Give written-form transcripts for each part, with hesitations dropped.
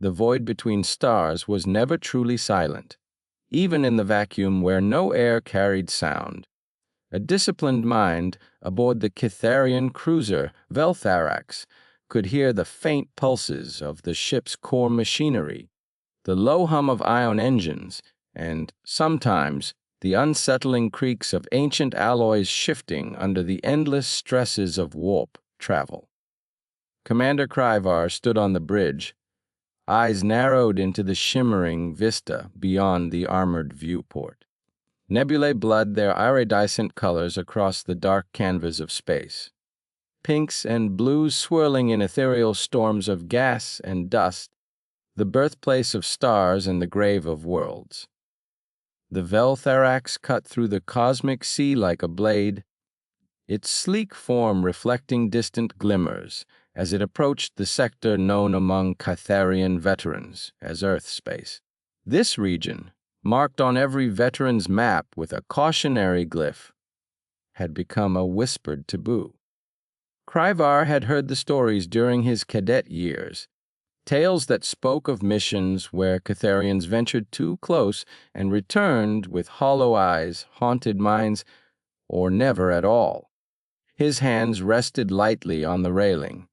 The void between stars was never truly silent, even in the vacuum where no air carried sound. A disciplined mind aboard the Kytharian cruiser Vel'Tharax could hear the faint pulses of the ship's core machinery, the low hum of ion engines, and, sometimes, the unsettling creaks of ancient alloys shifting under the endless stresses of warp travel. Commander Kry'var stood on the bridge, eyes narrowed into the shimmering vista beyond the armored viewport. Nebulae bled their iridescent colors across the dark canvas of space. Pinks and blues swirling in ethereal storms of gas and dust, the birthplace of stars and the grave of worlds. The Vel'Tharax cut through the cosmic sea like a blade, its sleek form reflecting distant glimmers as it approached the sector known among Kytharian veterans as Earth space. This region, marked on every veteran's map with a cautionary glyph, had become a whispered taboo. Kry'var had heard the stories during his cadet years, tales that spoke of missions where Kytharians ventured too close and returned with hollow eyes, haunted minds, or never at all. His hands rested lightly on the railing,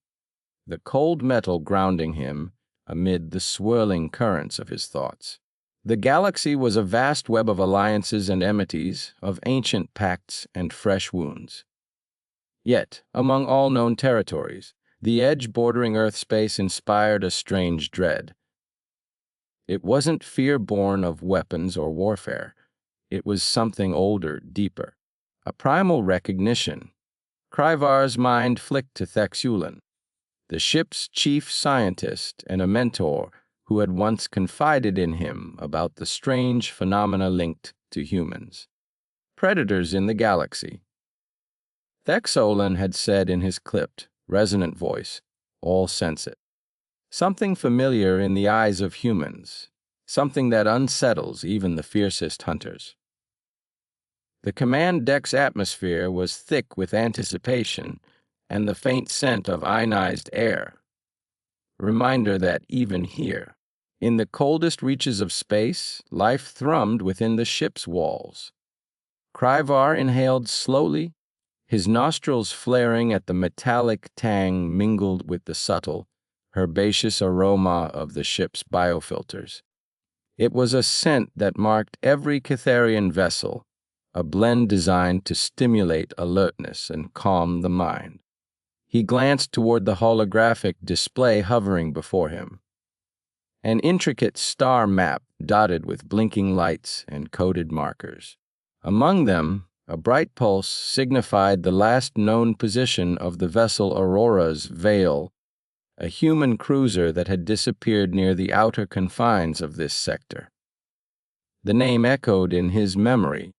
the cold metal grounding him amid the swirling currents of his thoughts. The galaxy was a vast web of alliances and enmities, of ancient pacts and fresh wounds. Yet, among all known territories, the edge bordering Earth space inspired a strange dread. It wasn't fear born of weapons or warfare. It was something older, deeper. A primal recognition. Kry'var's mind flicked to Thexulan, the ship's chief scientist and a mentor who had once confided in him about the strange phenomena linked to humans. Predators in the galaxy. Thexulan had said in his clipped, resonant voice, all sense it. Something familiar in the eyes of humans, something that unsettles even the fiercest hunters. The command deck's atmosphere was thick with anticipation and the faint scent of ionized air. Reminder that even here, in the coldest reaches of space, life thrummed within the ship's walls. Kry'var inhaled slowly, his nostrils flaring at the metallic tang mingled with the subtle, herbaceous aroma of the ship's biofilters. It was a scent that marked every Kytharian vessel, a blend designed to stimulate alertness and calm the mind. He glanced toward the holographic display hovering before him. An intricate star map dotted with blinking lights and coded markers. Among them, a bright pulse signified the last known position of the vessel Aurora's Veil, a human cruiser that had disappeared near the outer confines of this sector. The name echoed in his memory,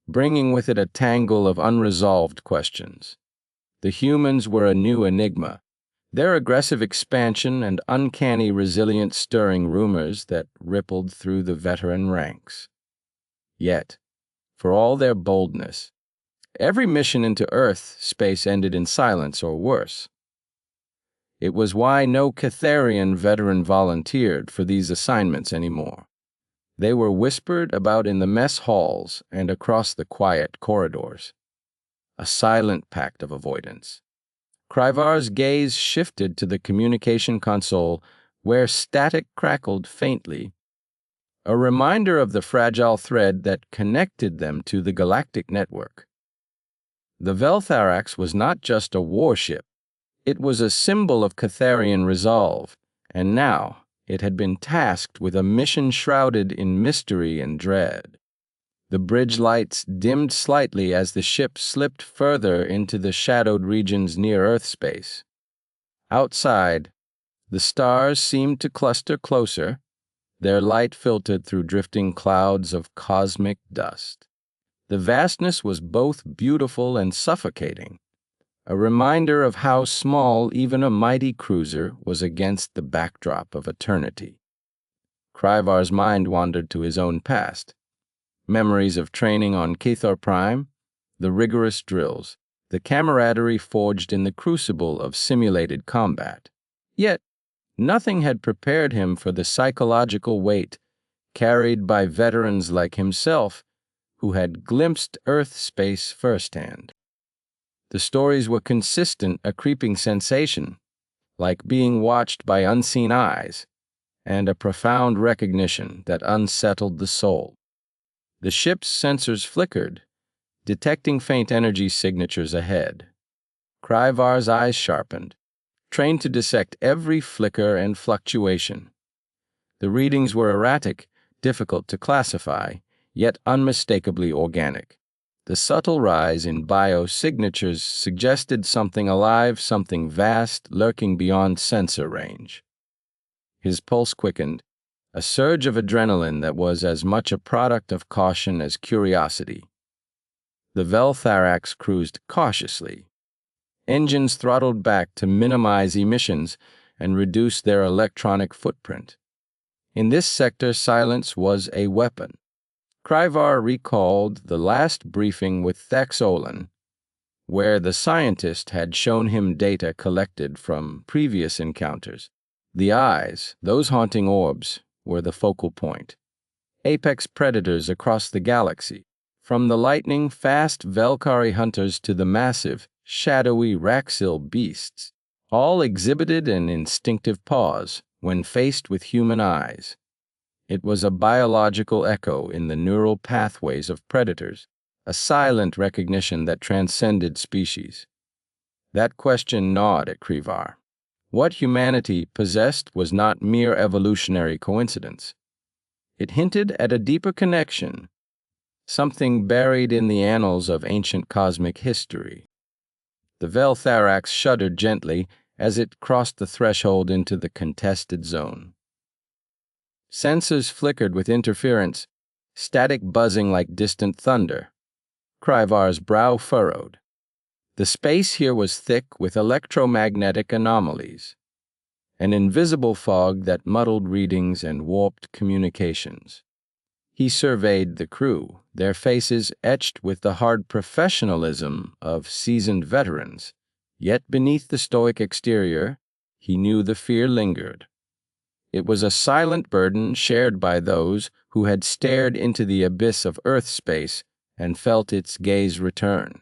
bringing with it a tangle of unresolved questions. The humans were a new enigma, their aggressive expansion and uncanny resilience stirring rumors that rippled through the veteran ranks. Yet, for all their boldness, every mission into Earth space ended in silence or worse. It was why no Kytharian veteran volunteered for these assignments anymore. They were whispered about in the mess halls and across the quiet corridors. A silent pact of avoidance. Kry'var's gaze shifted to the communication console where static crackled faintly, a reminder of the fragile thread that connected them to the galactic network. The Vel'Tharax was not just a warship. It was a symbol of Kytharian resolve, and now it had been tasked with a mission shrouded in mystery and dread. The bridge lights dimmed slightly as the ship slipped further into the shadowed regions near Earth space. Outside, the stars seemed to cluster closer, their light filtered through drifting clouds of cosmic dust. The vastness was both beautiful and suffocating, a reminder of how small even a mighty cruiser was against the backdrop of eternity. Kry'var's mind wandered to his own past. Memories of training on Kythar Prime, the rigorous drills, the camaraderie forged in the crucible of simulated combat. Yet, Nothing had prepared him for the psychological weight carried by veterans like himself who had glimpsed Earth space firsthand. The stories were consistent, a creeping sensation, like being watched by unseen eyes, and a profound recognition that unsettled the soul. The ship's sensors flickered, detecting faint energy signatures ahead. Kry'var's eyes sharpened, trained to dissect every flicker and fluctuation. The readings were erratic, difficult to classify, yet unmistakably organic. The subtle rise in biosignatures suggested something alive, something vast, lurking beyond sensor range. His pulse quickened, a surge of adrenaline that was as much a product of caution as curiosity. The Vel'Tharax cruised cautiously, engines throttled back to minimize emissions and reduce their electronic footprint. In this sector, silence was a weapon. Kry'var recalled the last briefing with Thaxolan, where the scientist had shown him data collected from previous encounters. The eyes, those haunting orbs, were the focal point. Apex predators across the galaxy, from the lightning-fast Vel'Tharax hunters to the massive, shadowy Raxil beasts, all exhibited an instinctive pause when faced with human eyes. It was a biological echo in the neural pathways of predators, a silent recognition that transcended species. That question gnawed at Kry'var. What humanity possessed was not mere evolutionary coincidence. It hinted at a deeper connection, something buried in the annals of ancient cosmic history. The Vel'Tharax shuddered gently as it crossed the threshold into the contested zone. Sensors flickered with interference, static buzzing like distant thunder. Kry'var's brow furrowed. The space here was thick with electromagnetic anomalies, an invisible fog that muddled readings and warped communications. He surveyed the crew, their faces etched with the hard professionalism of seasoned veterans. Yet beneath the stoic exterior, he knew the fear lingered. It was a silent burden shared by those who had stared into the abyss of Earth space and felt its gaze return.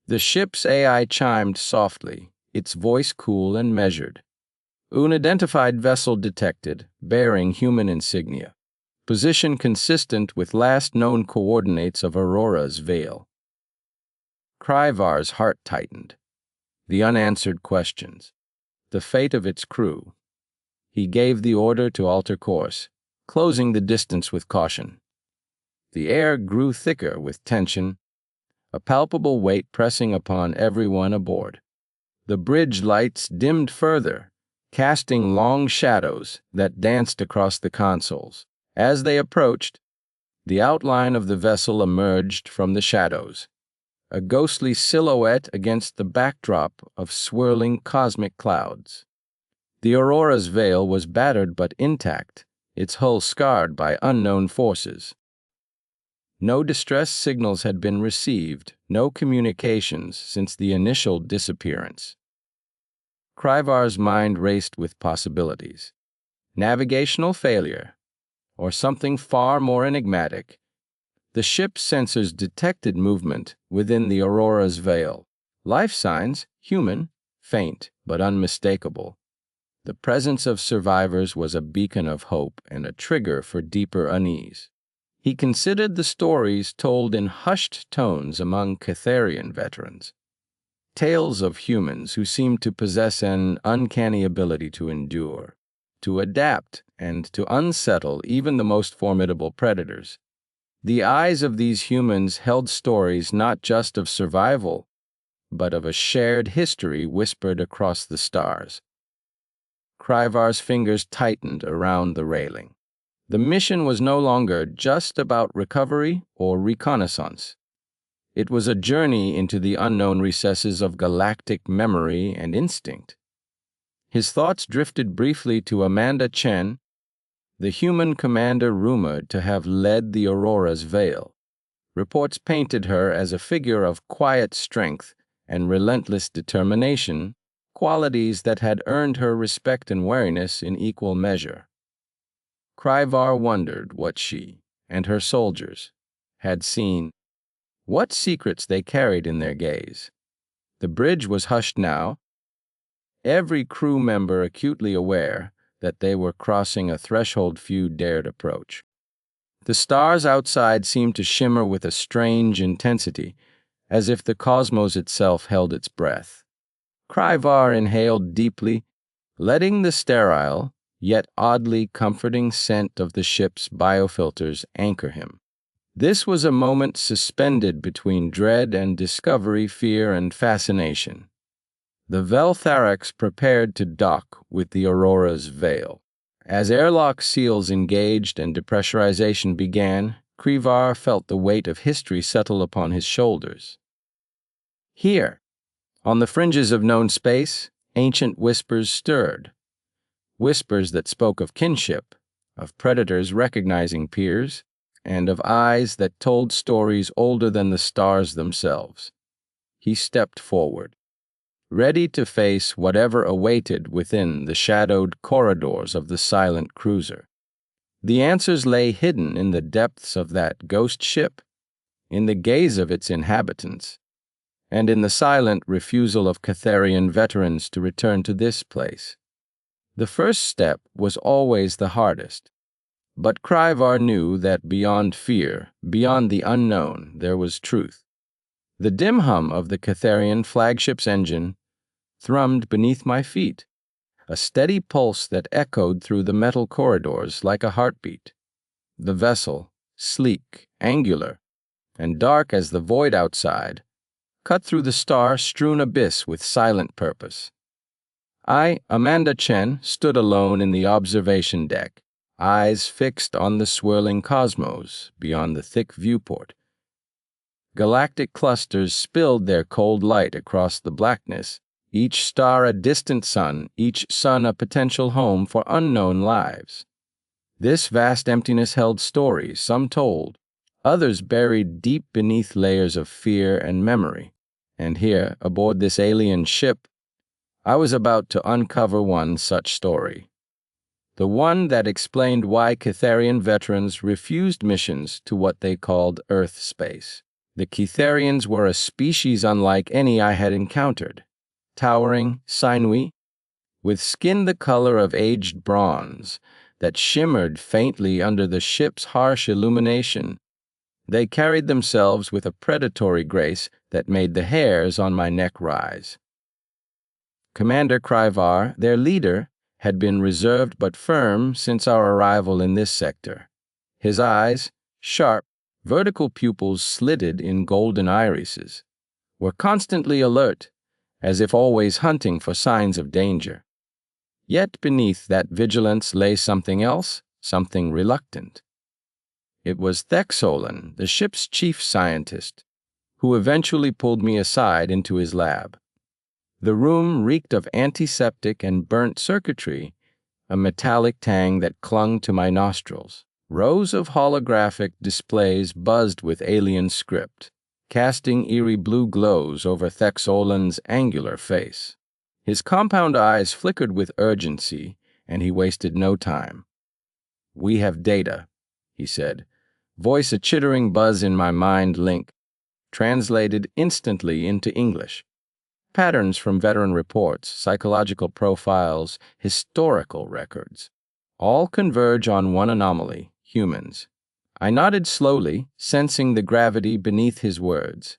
The ship's AI chimed softly, its voice cool and measured. Unidentified vessel detected, bearing human insignia. Position consistent with last known coordinates of Aurora's Veil. Kry'var's heart tightened. The unanswered questions. The fate of its crew. He gave the order to alter course, closing the distance with caution. The air grew thicker with tension, a palpable weight pressing upon everyone aboard. The bridge lights dimmed further, casting long shadows that danced across the consoles. As they approached, the outline of the vessel emerged from the shadows, a ghostly silhouette against the backdrop of swirling cosmic clouds. The Aurora's Veil was battered but intact, its hull scarred by unknown forces. No distress signals had been received, no communications since the initial disappearance. Kry'var's mind raced with possibilities. Navigational failure, or something far more enigmatic. The ship's sensors detected movement within the Aurora's Veil. Life signs, human, faint but unmistakable. The presence of survivors was a beacon of hope and a trigger for deeper unease. He considered the stories told in hushed tones among Kytharian veterans. Tales of humans who seemed to possess an uncanny ability to endure, to adapt, and to unsettle even the most formidable predators. The eyes of these humans held stories not just of survival, but of a shared history whispered across the stars. Kry'var's fingers tightened around the railing. The mission was no longer just about recovery or reconnaissance. It was a journey into the unknown recesses of galactic memory and instinct. His thoughts drifted briefly to Amanda Chen, the human commander rumored to have led the Aurora's Veil. Reports painted her as a figure of quiet strength and relentless determination, qualities that had earned her respect and wariness in equal measure. Kry'var wondered what she, and her soldiers, had seen, what secrets they carried in their gaze. The bridge was hushed now, every crew member acutely aware that they were crossing a threshold few dared approach. The stars outside seemed to shimmer with a strange intensity, as if the cosmos itself held its breath. Kry'var inhaled deeply, letting the sterile, yet oddly comforting scent of the ship's biofilters anchor him. This was a moment suspended between dread and discovery, fear and fascination. The Vel'Tharax prepared to dock with the Aurora's veil. As airlock seals engaged and depressurization began, Kry'var felt the weight of history settle upon his shoulders. Here, on the fringes of known space, ancient whispers stirred. Whispers that spoke of kinship, of predators recognizing peers, and of eyes that told stories older than the stars themselves. He stepped forward, ready to face whatever awaited within the shadowed corridors of the silent cruiser. The answers lay hidden in the depths of that ghost ship, in the gaze of its inhabitants, and in the silent refusal of Kytharian veterans to return to this place. The first step was always the hardest, but Kry'var knew that beyond fear, beyond the unknown, there was truth. The dim hum of the Kytharian flagship's engine thrummed beneath my feet, a steady pulse that echoed through the metal corridors like a heartbeat. The vessel, sleek, angular, and dark as the void outside, cut through the star-strewn abyss with silent purpose. I, Amanda Chen, stood alone in the observation deck, eyes fixed on the swirling cosmos beyond the thick viewport. Galactic clusters spilled their cold light across the blackness, each star a distant sun, each sun a potential home for unknown lives. This vast emptiness held stories, some told, others buried deep beneath layers of fear and memory. And here, aboard this alien ship, I was about to uncover one such story. The one that explained why Kytharian veterans refused missions to what they called Earth space. The Kytharians were a species unlike any I had encountered, towering, sinewy, with skin the color of aged bronze that shimmered faintly under the ship's harsh illumination. They carried themselves with a predatory grace that made the hairs on my neck rise. Commander Kry'var, their leader, had been reserved but firm since our arrival in this sector. His eyes, sharp, vertical pupils slitted in golden irises, were constantly alert, as if always hunting for signs of danger. Yet beneath that vigilance lay something else, something reluctant. It was Thexolan, the ship's chief scientist, who eventually pulled me aside into his lab. The room reeked of antiseptic and burnt circuitry, a metallic tang that clung to my nostrils. Rows of holographic displays buzzed with alien script, casting eerie blue glows over Thexolan's angular face. His compound eyes flickered with urgency, and he wasted no time. "We have data," he said, voice a chittering buzz in my mind link, translated instantly into English. Patterns from veteran reports, psychological profiles, historical records. All converge on one anomaly, humans. I nodded slowly, sensing the gravity beneath his words.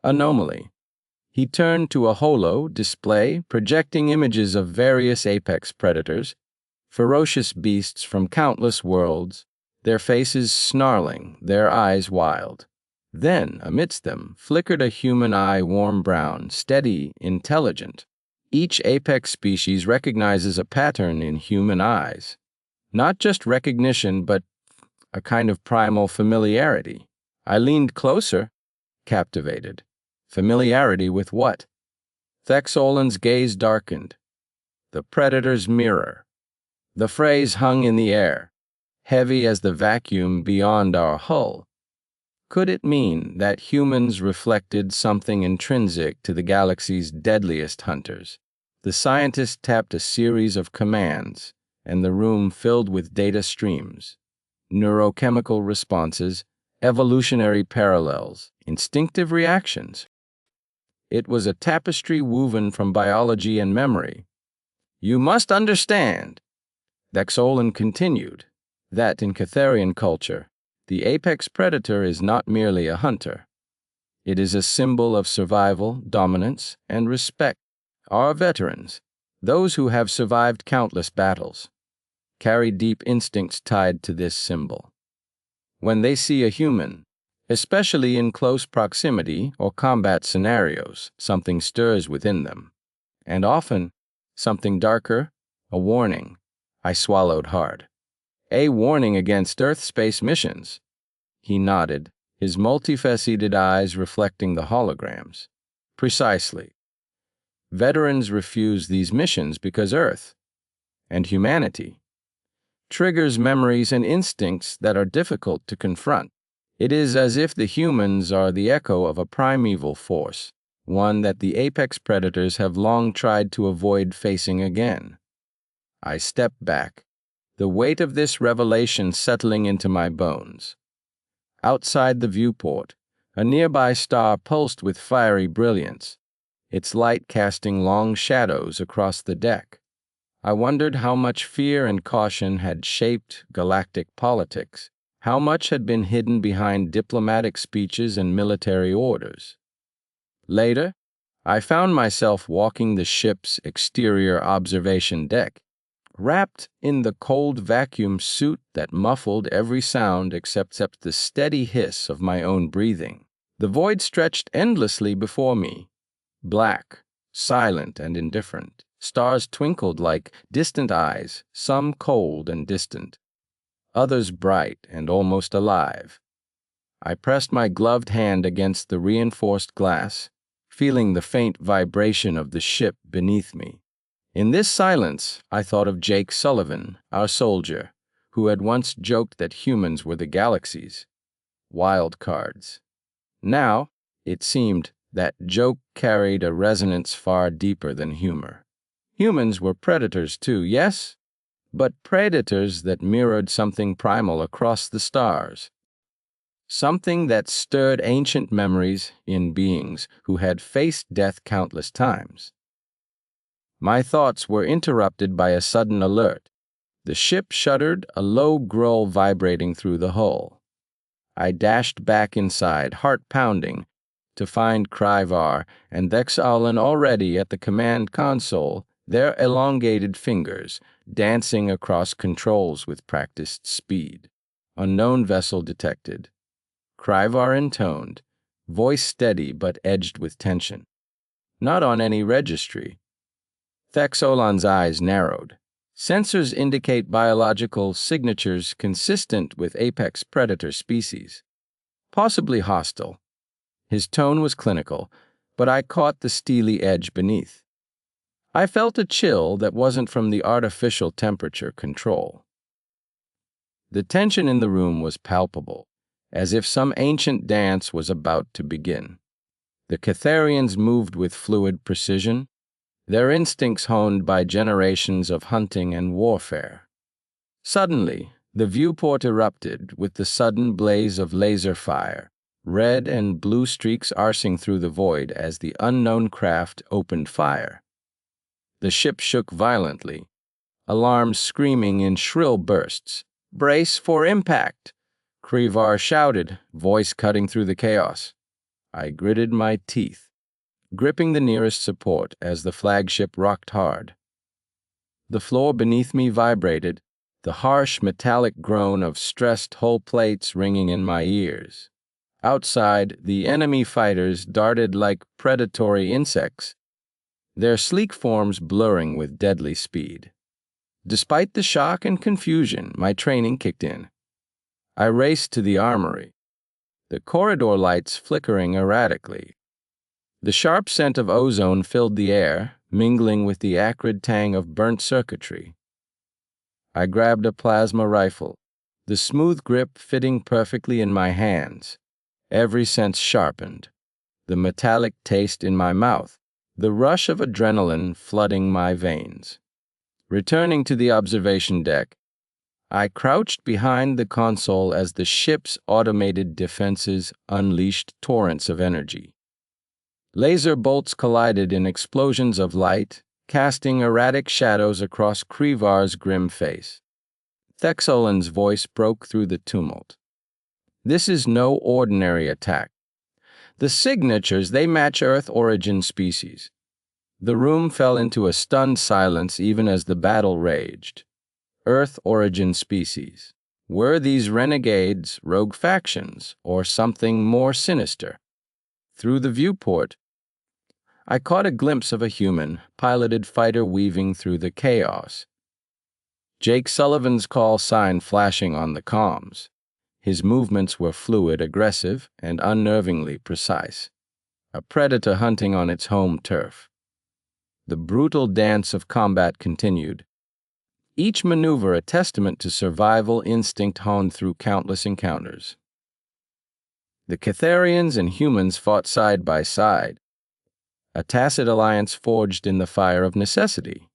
Anomaly. He turned to a holo display projecting images of various apex predators, ferocious beasts from countless worlds, their faces snarling, their eyes wild. Then, amidst them, flickered a human eye warm brown, steady, intelligent. Each apex species recognizes a pattern in human eyes. Not just recognition, but a kind of primal familiarity. I leaned closer, captivated. Familiarity with what? Thexolan's gaze darkened. The predator's mirror. The phrase hung in the air, heavy as the vacuum beyond our hull. Could it mean that humans reflected something intrinsic to the galaxy's deadliest hunters? The scientist tapped a series of commands, and the room filled with data streams, neurochemical responses, evolutionary parallels, instinctive reactions. It was a tapestry woven from biology and memory. "You must understand," Thexolin continued, "that in Kytharian culture, the apex predator is not merely a hunter. It is a symbol of survival, dominance, and respect. Our veterans, those who have survived countless battles, carry deep instincts tied to this symbol. When they see a human, especially in close proximity or combat scenarios, something stirs within them. And often, something darker, a warning." I swallowed hard. "A warning against Earth space missions." He nodded, his multifaceted eyes reflecting the holograms. "Precisely. Veterans refuse these missions because Earth and humanity triggers memories and instincts that are difficult to confront. It is as if the humans are the echo of a primeval force, one that the apex predators have long tried to avoid facing again." I stepped back, the weight of this revelation settling into my bones. Outside the viewport, a nearby star pulsed with fiery brilliance, its light casting long shadows across the deck. I wondered how much fear and caution had shaped galactic politics, how much had been hidden behind diplomatic speeches and military orders. Later, I found myself walking the ship's exterior observation deck, wrapped in the cold vacuum suit that muffled every sound except the steady hiss of my own breathing. The void stretched endlessly before me, black, silent, and indifferent. Stars twinkled like distant eyes, some cold and distant, others bright and almost alive. I pressed my gloved hand against the reinforced glass, feeling the faint vibration of the ship beneath me. In this silence, I thought of Jake Sullivan, our soldier, who had once joked that humans were the galaxy's wild cards. Now, it seemed that joke carried a resonance far deeper than humor. Humans were predators too, yes, but predators that mirrored something primal across the stars. Something that stirred ancient memories in beings who had faced death countless times. My thoughts were interrupted by a sudden alert. The ship shuddered, a low growl vibrating through the hull. I dashed back inside, heart pounding, to find Kry'var and Thexolin already at the command console, their elongated fingers dancing across controls with practiced speed. "Unknown vessel detected." Kry'var intoned, voice steady but edged with tension. "Not on any registry." Thexolin's eyes narrowed. "Sensors indicate biological signatures consistent with apex predator species. Possibly hostile." His tone was clinical, but I caught the steely edge beneath. I felt a chill that wasn't from the artificial temperature control. The tension in the room was palpable, as if some ancient dance was about to begin. The Kytharians moved with fluid precision, their instincts honed by generations of hunting and warfare. Suddenly, the viewport erupted with the sudden blaze of laser fire, red and blue streaks arcing through the void as the unknown craft opened fire. The ship shook violently, alarms screaming in shrill bursts. "Brace for impact!" Kry'var shouted, voice cutting through the chaos. I gritted my teeth, gripping the nearest support as the flagship rocked hard. The floor beneath me vibrated, the harsh metallic groan of stressed hull plates ringing in my ears. Outside, the enemy fighters darted like predatory insects, their sleek forms blurring with deadly speed. Despite the shock and confusion, my training kicked in. I raced to the armory, the corridor lights flickering erratically. The sharp scent of ozone filled the air, mingling with the acrid tang of burnt circuitry. I grabbed a plasma rifle, the smooth grip fitting perfectly in my hands, every sense sharpened, the metallic taste in my mouth, the rush of adrenaline flooding my veins. Returning to the observation deck, I crouched behind the console as the ship's automated defenses unleashed torrents of energy. Laser bolts collided in explosions of light, casting erratic shadows across Kry'var's grim face. Thexolin's voice broke through the tumult. "This is no ordinary attack. The signatures, they match Earth-origin species." The room fell into a stunned silence even as the battle raged. Earth-origin species. Were these renegades, rogue factions, or something more sinister? Through the viewport, I caught a glimpse of a human-piloted fighter weaving through the chaos. Jake Sullivan's call sign flashing on the comms. His movements were fluid, aggressive, and unnervingly precise. A predator hunting on its home turf. The brutal dance of combat continued, each maneuver a testament to survival instinct honed through countless encounters. The Kytharians and humans fought side by side, a tacit alliance forged in the fire of necessity.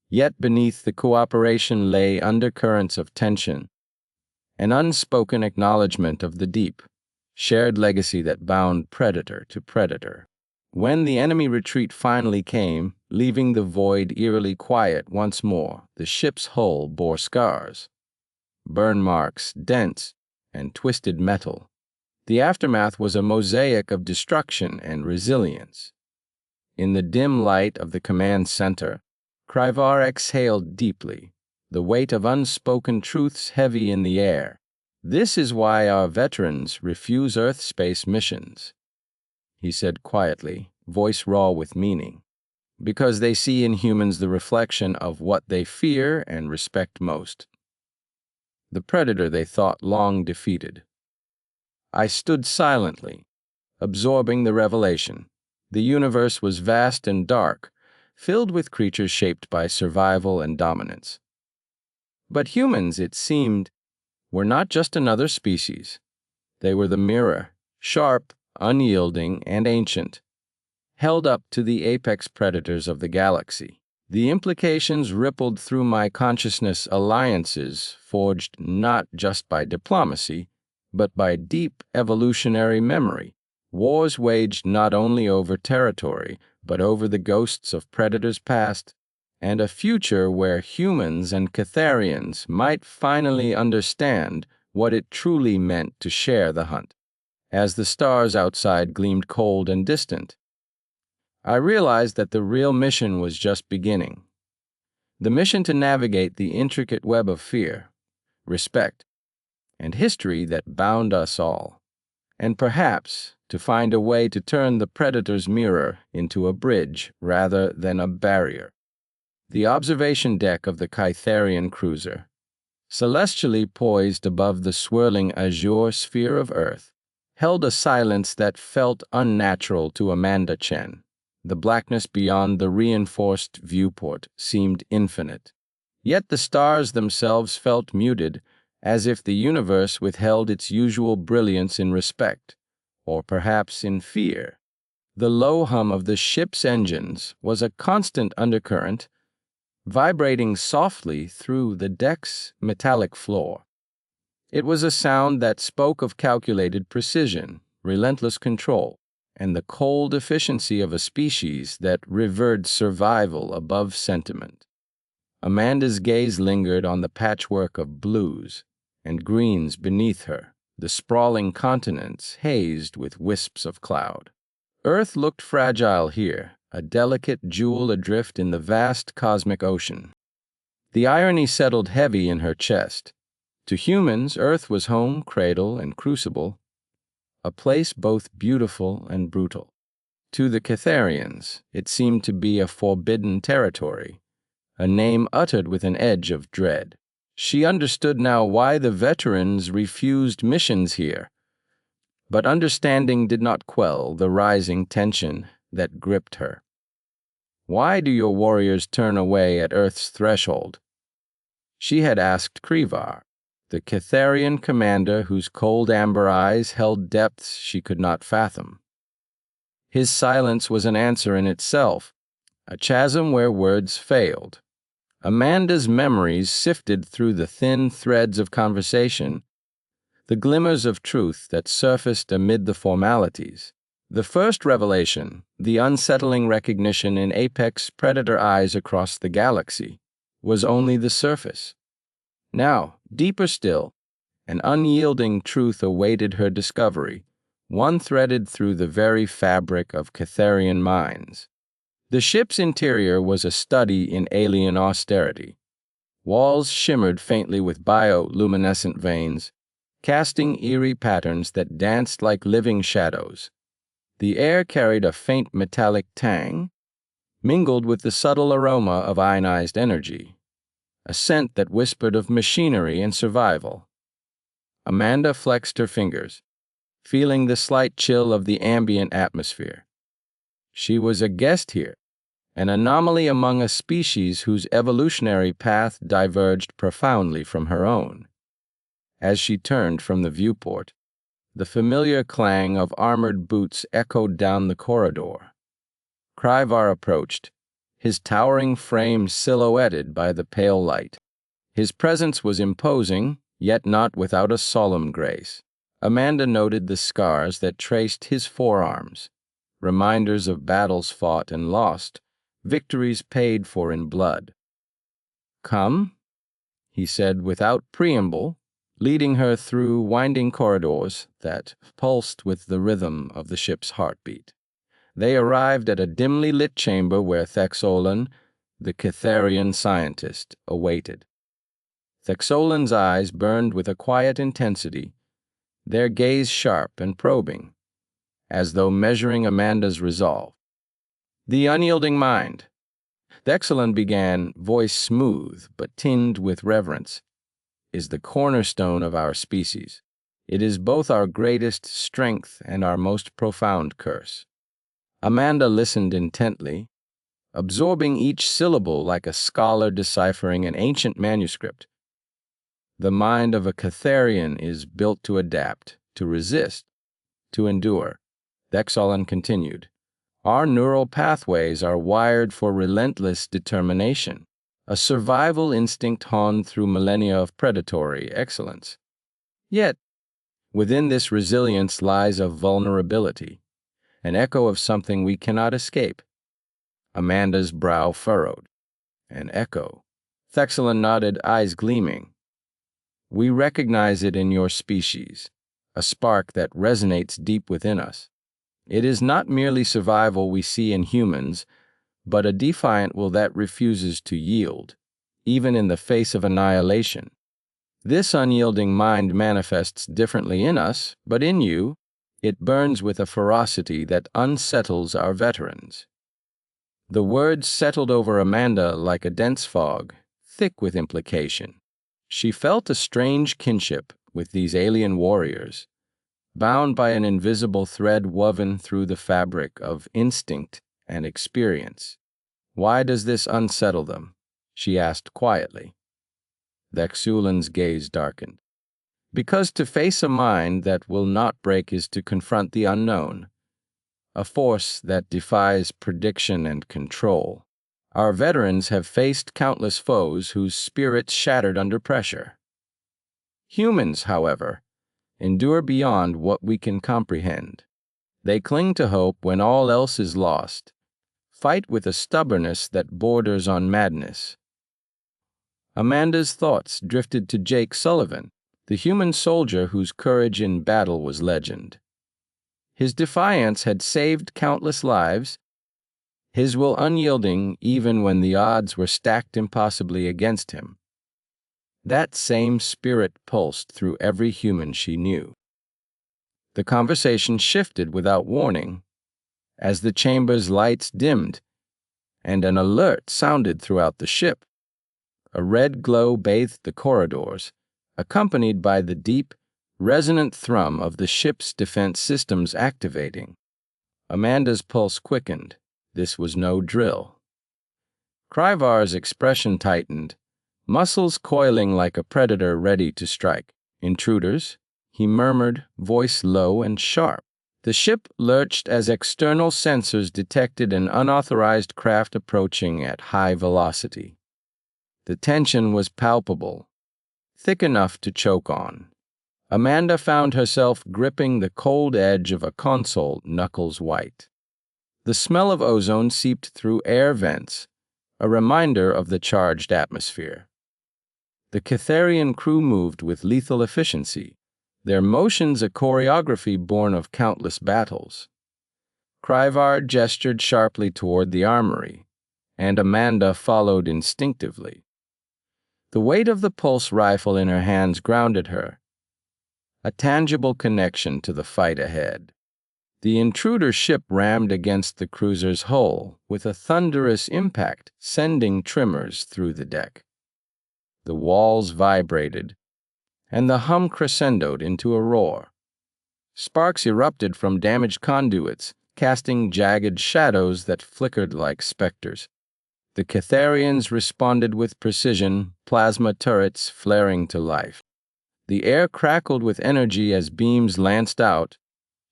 Yet beneath the cooperation lay undercurrents of tension, an unspoken acknowledgement of the deep, shared legacy that bound predator to predator. When the enemy retreat finally came, leaving the void eerily quiet once more, the ship's hull bore scars, burn marks, dents, and twisted metal. The aftermath was a mosaic of destruction and resilience. In the dim light of the command center, Kry'var exhaled deeply, the weight of unspoken truths heavy in the air. "This is why our veterans refuse Earth space missions," he said quietly, voice raw with meaning. "Because they see in humans the reflection of what they fear and respect most. The predator they thought long defeated." I stood silently, absorbing the revelation. The universe was vast and dark, filled with creatures shaped by survival and dominance. But humans, it seemed, were not just another species. They were the mirror, sharp, unyielding, and ancient, held up to the apex predators of the galaxy. The implications rippled through my consciousness, alliances forged not just by diplomacy, but by deep evolutionary memory. Wars waged not only over territory, but over the ghosts of predators past, and a future where humans and Kytharians might finally understand what it truly meant to share the hunt. As the stars outside gleamed cold and distant, I realized that the real mission was just beginning. The mission to navigate the intricate web of fear, respect, and history that bound us all, and perhaps to find a way to turn the predator's mirror into a bridge rather than a barrier. The observation deck of the Kytharian cruiser, celestially poised above the swirling azure sphere of Earth, held a silence that felt unnatural to Amanda Chen. The blackness beyond the reinforced viewport seemed infinite. Yet the stars themselves felt muted, as if the universe withheld its usual brilliance in respect, or perhaps in fear. The low hum of the ship's engines was a constant undercurrent, vibrating softly through the deck's metallic floor. It was a sound that spoke of calculated precision, relentless control, and the cold efficiency of a species that revered survival above sentiment. Amanda's gaze lingered on the patchwork of blues and greens beneath her, the sprawling continents hazed with wisps of cloud. Earth looked fragile here, a delicate jewel adrift in the vast cosmic ocean. The irony settled heavy in her chest. To humans, Earth was home, cradle, and crucible, a place both beautiful and brutal. To the Kytharians, it seemed to be a forbidden territory, a name uttered with an edge of dread. She understood now why the veterans refused missions here, but understanding did not quell the rising tension that gripped her. "Why do your warriors turn away at Earth's threshold?" she had asked Kry'var, the Kytharian commander whose cold amber eyes held depths she could not fathom. His silence was an answer in itself, a chasm where words failed. Amanda's memories sifted through the thin threads of conversation, the glimmers of truth that surfaced amid the formalities. The first revelation, the unsettling recognition in apex predator eyes across the galaxy, was only the surface. Now, deeper still, an unyielding truth awaited her discovery, one threaded through the very fabric of Kytharian minds. The ship's interior was a study in alien austerity. Walls shimmered faintly with bioluminescent veins, casting eerie patterns that danced like living shadows. The air carried a faint metallic tang, mingled with the subtle aroma of ionized energy, a scent that whispered of machinery and survival. Amanda flexed her fingers, feeling the slight chill of the ambient atmosphere. She was a guest here, an anomaly among a species whose evolutionary path diverged profoundly from her own. As she turned from the viewport, the familiar clang of armored boots echoed down the corridor. Kry'var approached, his towering frame silhouetted by the pale light. His presence was imposing, yet not without a solemn grace. Amanda noted the scars that traced his forearms, reminders of battles fought and lost, victories paid for in blood. "Come," he said without preamble, leading her through winding corridors that pulsed with the rhythm of the ship's heartbeat. They arrived at a dimly lit chamber where Thexolan, the Kytharian scientist, awaited. Thexolan's eyes burned with a quiet intensity, their gaze sharp and probing, as though measuring Amanda's resolve. "The unyielding mind," Thexolan began, voice smooth but tinged with reverence, "is the cornerstone of our species. It is both our greatest strength and our most profound curse." Amanda listened intently, absorbing each syllable like a scholar deciphering an ancient manuscript. "The mind of a Kytharian is built to adapt, to resist, to endure," Thexolan continued. "Our neural pathways are wired for relentless determination, a survival instinct honed through millennia of predatory excellence. Yet, within this resilience lies a vulnerability, an echo of something we cannot escape." Amanda's brow furrowed. "An echo." Thexolan nodded, eyes gleaming. "We recognize it in your species, a spark that resonates deep within us. It is not merely survival we see in humans, but a defiant will that refuses to yield, even in the face of annihilation. This unyielding mind manifests differently in us, but in you, it burns with a ferocity that unsettles our veterans." The words settled over Amanda like a dense fog, thick with implication. She felt a strange kinship with these alien warriors, bound by an invisible thread woven through the fabric of instinct and experience. "Why does this unsettle them?" she asked quietly. Thexolan's gaze darkened. "Because to face a mind that will not break is to confront the unknown, a force that defies prediction and control. Our veterans have faced countless foes whose spirits shattered under pressure. Humans, however, endure beyond what we can comprehend. They cling to hope when all else is lost, fight with a stubbornness that borders on madness." Amanda's thoughts drifted to Jake Sullivan, the human soldier whose courage in battle was legend. His defiance had saved countless lives, his will unyielding even when the odds were stacked impossibly against him. That same spirit pulsed through every human she knew. The conversation shifted without warning, as the chamber's lights dimmed, and an alert sounded throughout the ship. A red glow bathed the corridors, accompanied by the deep, resonant thrum of the ship's defense systems activating. Amanda's pulse quickened. This was no drill. Kry'var's expression tightened, muscles coiling like a predator ready to strike. "Intruders?" he murmured, voice low and sharp. The ship lurched as external sensors detected an unauthorized craft approaching at high velocity. The tension was palpable, thick enough to choke on. Amanda found herself gripping the cold edge of a console, knuckles white. The smell of ozone seeped through air vents, a reminder of the charged atmosphere. The Kytharian crew moved with lethal efficiency, their motions a choreography born of countless battles. Kry'var gestured sharply toward the armory, and Amanda followed instinctively. The weight of the pulse rifle in her hands grounded her, a tangible connection to the fight ahead. The intruder ship rammed against the cruiser's hull with a thunderous impact, sending tremors through the deck. The walls vibrated, and the hum crescendoed into a roar. Sparks erupted from damaged conduits, casting jagged shadows that flickered like specters. The Kytharians responded with precision, plasma turrets flaring to life. The air crackled with energy as beams lanced out,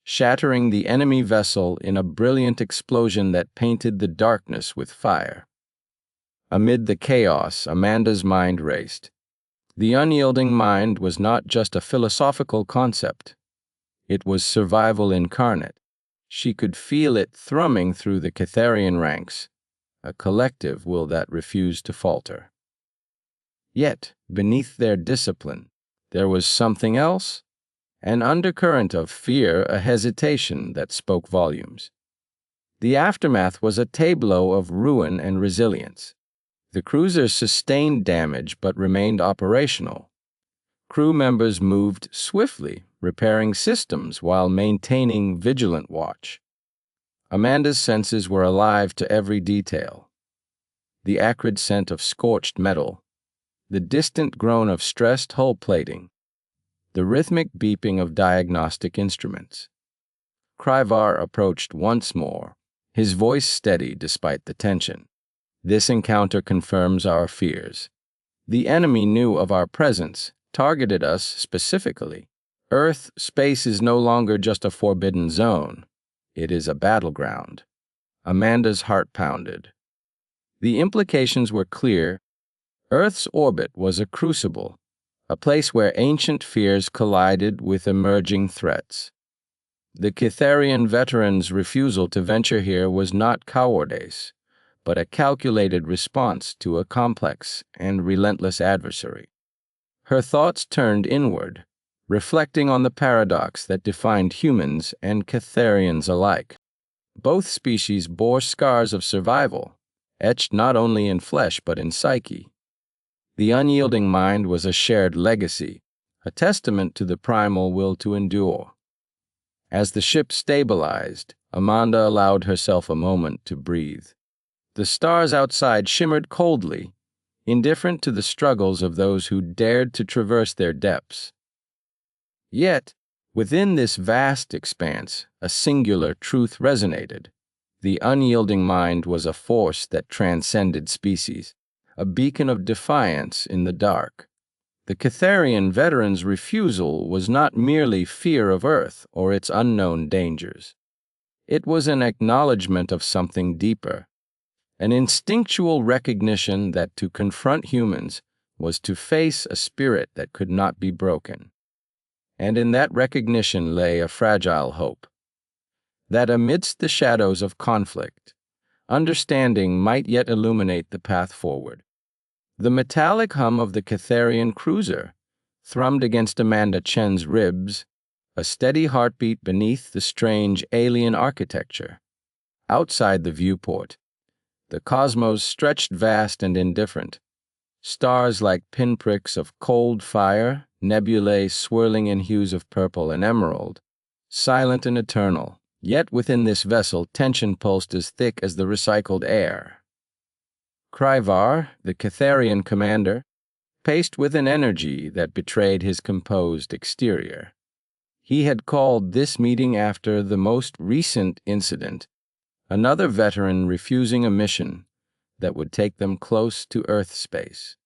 shattering the enemy vessel in a brilliant explosion that painted the darkness with fire. Amid the chaos, Amanda's mind raced. The unyielding mind was not just a philosophical concept. It was survival incarnate. She could feel it thrumming through the Kytharian ranks, a collective will that refused to falter. Yet, beneath their discipline, there was something else, an undercurrent of fear, a hesitation that spoke volumes. The aftermath was a tableau of ruin and resilience. The cruiser sustained damage but remained operational. Crew members moved swiftly, repairing systems while maintaining vigilant watch. Amanda's senses were alive to every detail. The acrid scent of scorched metal, the distant groan of stressed hull plating, the rhythmic beeping of diagnostic instruments. Kry'var approached once more, his voice steady despite the tension. This encounter confirms our fears. The enemy knew of our presence, targeted us specifically. Earth space is no longer just a forbidden zone. It is a battleground. Amanda's heart pounded. The implications were clear. Earth's orbit was a crucible, a place where ancient fears collided with emerging threats. The Kytharian veterans' refusal to venture here was not cowardice, but a calculated response to a complex and relentless adversary. Her thoughts turned inward, reflecting on the paradox that defined humans and Kytharians alike. Both species bore scars of survival, etched not only in flesh but in psyche. The unyielding mind was a shared legacy, a testament to the primal will to endure. As the ship stabilized, Amanda allowed herself a moment to breathe. The stars outside shimmered coldly, indifferent to the struggles of those who dared to traverse their depths. Yet, within this vast expanse, a singular truth resonated. The unyielding mind was a force that transcended species, a beacon of defiance in the dark. The Kytharian veterans' refusal was not merely fear of Earth or its unknown dangers. It was an acknowledgement of something deeper, an instinctual recognition that to confront humans was to face a spirit that could not be broken. And in that recognition lay a fragile hope, that amidst the shadows of conflict, understanding might yet illuminate the path forward. The metallic hum of the Kytharian cruiser thrummed against Amanda Chen's ribs, a steady heartbeat beneath the strange alien architecture. Outside the viewport, the cosmos stretched vast and indifferent, stars like pinpricks of cold fire, nebulae swirling in hues of purple and emerald, silent and eternal. Yet within this vessel tension pulsed as thick as the recycled air. Kry'var, the Kytharian commander, paced with an energy that betrayed his composed exterior. He had called this meeting after the most recent incident, another veteran refusing a mission that would take them close to Earth space.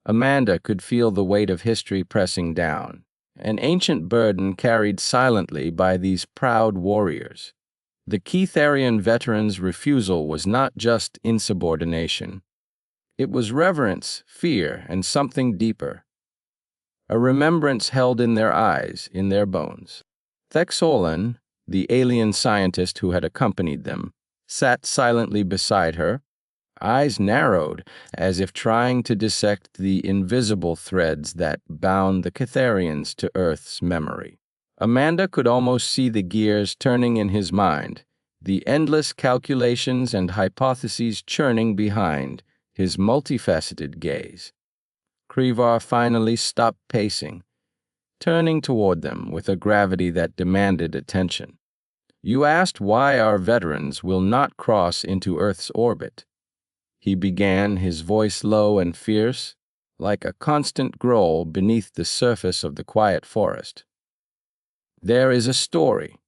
Amanda could feel the weight of history pressing down. an ancient burden carried silently by these proud warriors. The Kytharian veterans' refusal was not just insubordination. It was reverence, fear, and something deeper. A remembrance held in their eyes, in their bones. Thexolan, the alien scientist who had accompanied them, sat silently beside her, eyes narrowed as if trying to dissect the invisible threads that bound the Kytharians to Earth's memory. Amanda could almost see the gears turning in his mind, the endless calculations and hypotheses churning behind his multifaceted gaze. Kry'var finally stopped pacing, turning toward them with a gravity that demanded attention. "You asked why our veterans will not cross into Earth's orbit," he began, his voice low and fierce, like a constant growl beneath the surface of the quiet forest. "There is a story,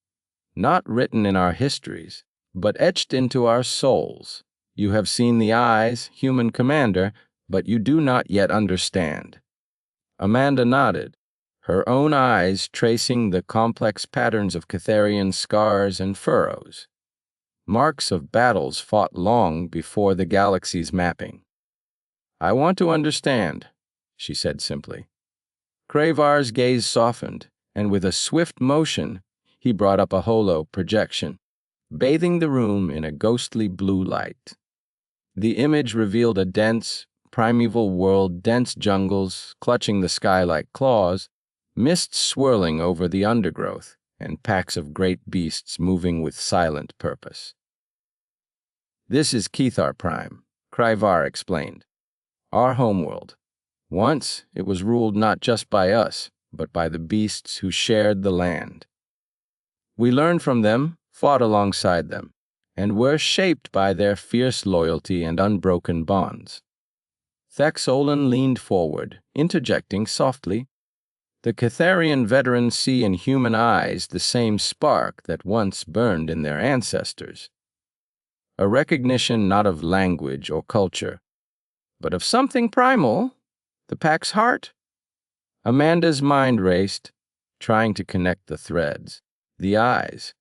not written in our histories, but etched into our souls. You have seen the eyes, human commander, but you do not yet understand." Amanda nodded, her own eyes tracing the complex patterns of Kytharian scars and furrows, marks of battles fought long before the galaxy's mapping. "I want to understand," she said simply. Kry'var's gaze softened, and with a swift motion, he brought up a holo projection, bathing the room in a ghostly blue light. The image revealed a dense, primeval world, dense jungles clutching the sky like claws, mists swirling over the undergrowth, and packs of great beasts moving with silent purpose. "This is Kythar Prime," Kry'var explained. "Our homeworld. Once it was ruled not just by us, but by the beasts who shared the land. We learned from them, fought alongside them, and were shaped by their fierce loyalty and unbroken bonds." Thexolan leaned forward, interjecting softly. "The Kytharian veterans see in human eyes the same spark that once burned in their ancestors. A recognition not of language or culture, but of something primal, the pack's heart." Amanda's mind raced, trying to connect the threads. The eyes.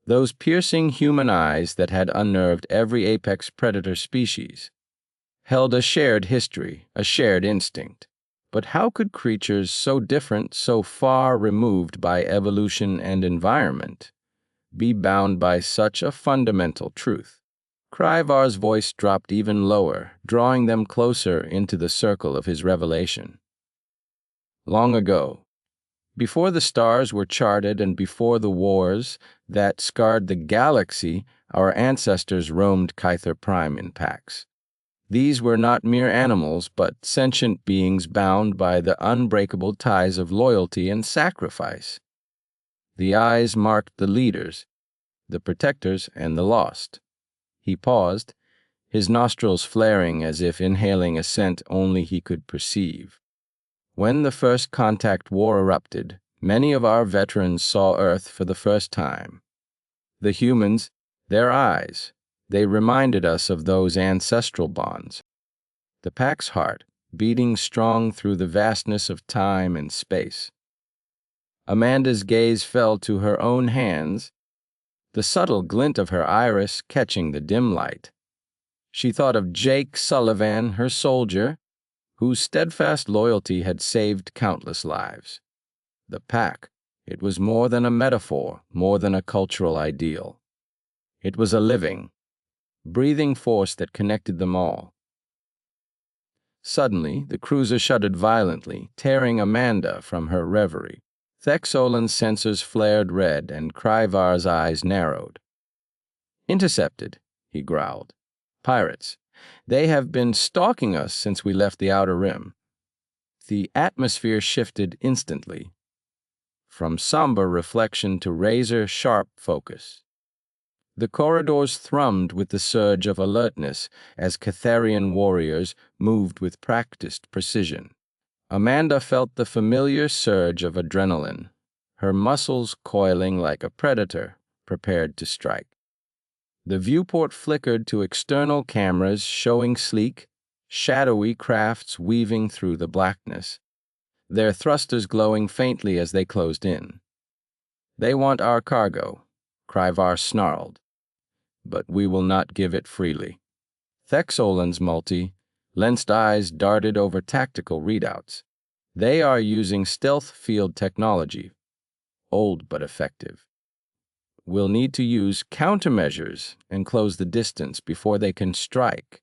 Those piercing human eyes that had unnerved every apex predator species, held a shared history, a shared instinct. But how could creatures so different, so far removed by evolution and environment, be bound by such a fundamental truth? Kry'var's voice dropped even lower, drawing them closer into the circle of his revelation. "Long ago, before the stars were charted and before the wars that scarred the galaxy, our ancestors roamed Kythar Prime in packs. These were not mere animals, but sentient beings bound by the unbreakable ties of loyalty and sacrifice. The eyes marked the leaders, the protectors, and the lost." He paused, his nostrils flaring as if inhaling a scent only he could perceive. "When the first contact war erupted, many of our veterans saw Earth for the first time. The humans, their eyes, they reminded us of those ancestral bonds. The pack's heart, beating strong through the vastness of time and space." Amanda's gaze fell to her own hands, the subtle glint of her iris catching the dim light. She thought of Jake Sullivan, her soldier, whose steadfast loyalty had saved countless lives. The pack, it was more than a metaphor, more than a cultural ideal. It was a living, breathing force that connected them all. Suddenly, the cruiser shuddered violently, tearing Amanda from her reverie. Thexolan's sensors flared red, and Kry'var's eyes narrowed. "Intercepted," he growled. "Pirates. They have been stalking us since we left the Outer Rim." The atmosphere shifted instantly, from somber reflection to razor-sharp focus. The corridors thrummed with the surge of alertness as Kytharian warriors moved with practiced precision. Amanda felt the familiar surge of adrenaline, her muscles coiling like a predator prepared to strike. The viewport flickered to external cameras showing sleek, shadowy crafts weaving through the blackness. their thrusters glowing faintly as they closed in. "They want our cargo," Kry'var snarled, "but we will not give it freely." Thexolan's multi-lensed eyes darted over tactical readouts. "They are using stealth field technology, old but effective. We'll need to use countermeasures and close the distance before they can strike."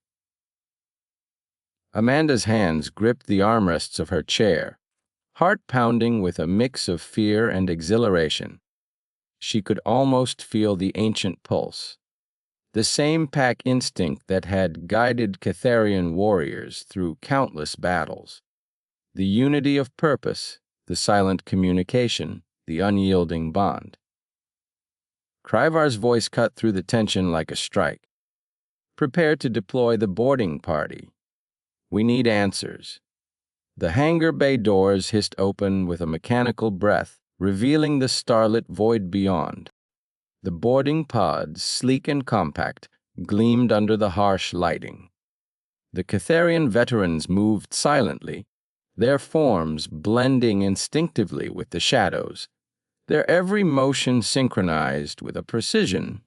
Amanda's hands gripped the armrests of her chair, heart pounding with a mix of fear and exhilaration. She could almost feel the ancient pulse, the same pack instinct that had guided Kytharian warriors through countless battles. The unity of purpose, the silent communication, the unyielding bond. Kry'var's voice cut through the tension like a strike. "Prepare to deploy the boarding party. We need answers." The hangar bay doors hissed open with a mechanical breath, revealing the starlit void beyond. The boarding pods, sleek and compact, gleamed under the harsh lighting. The Kytharian veterans moved silently, their forms blending instinctively with the shadows, their every motion synchronized with a precision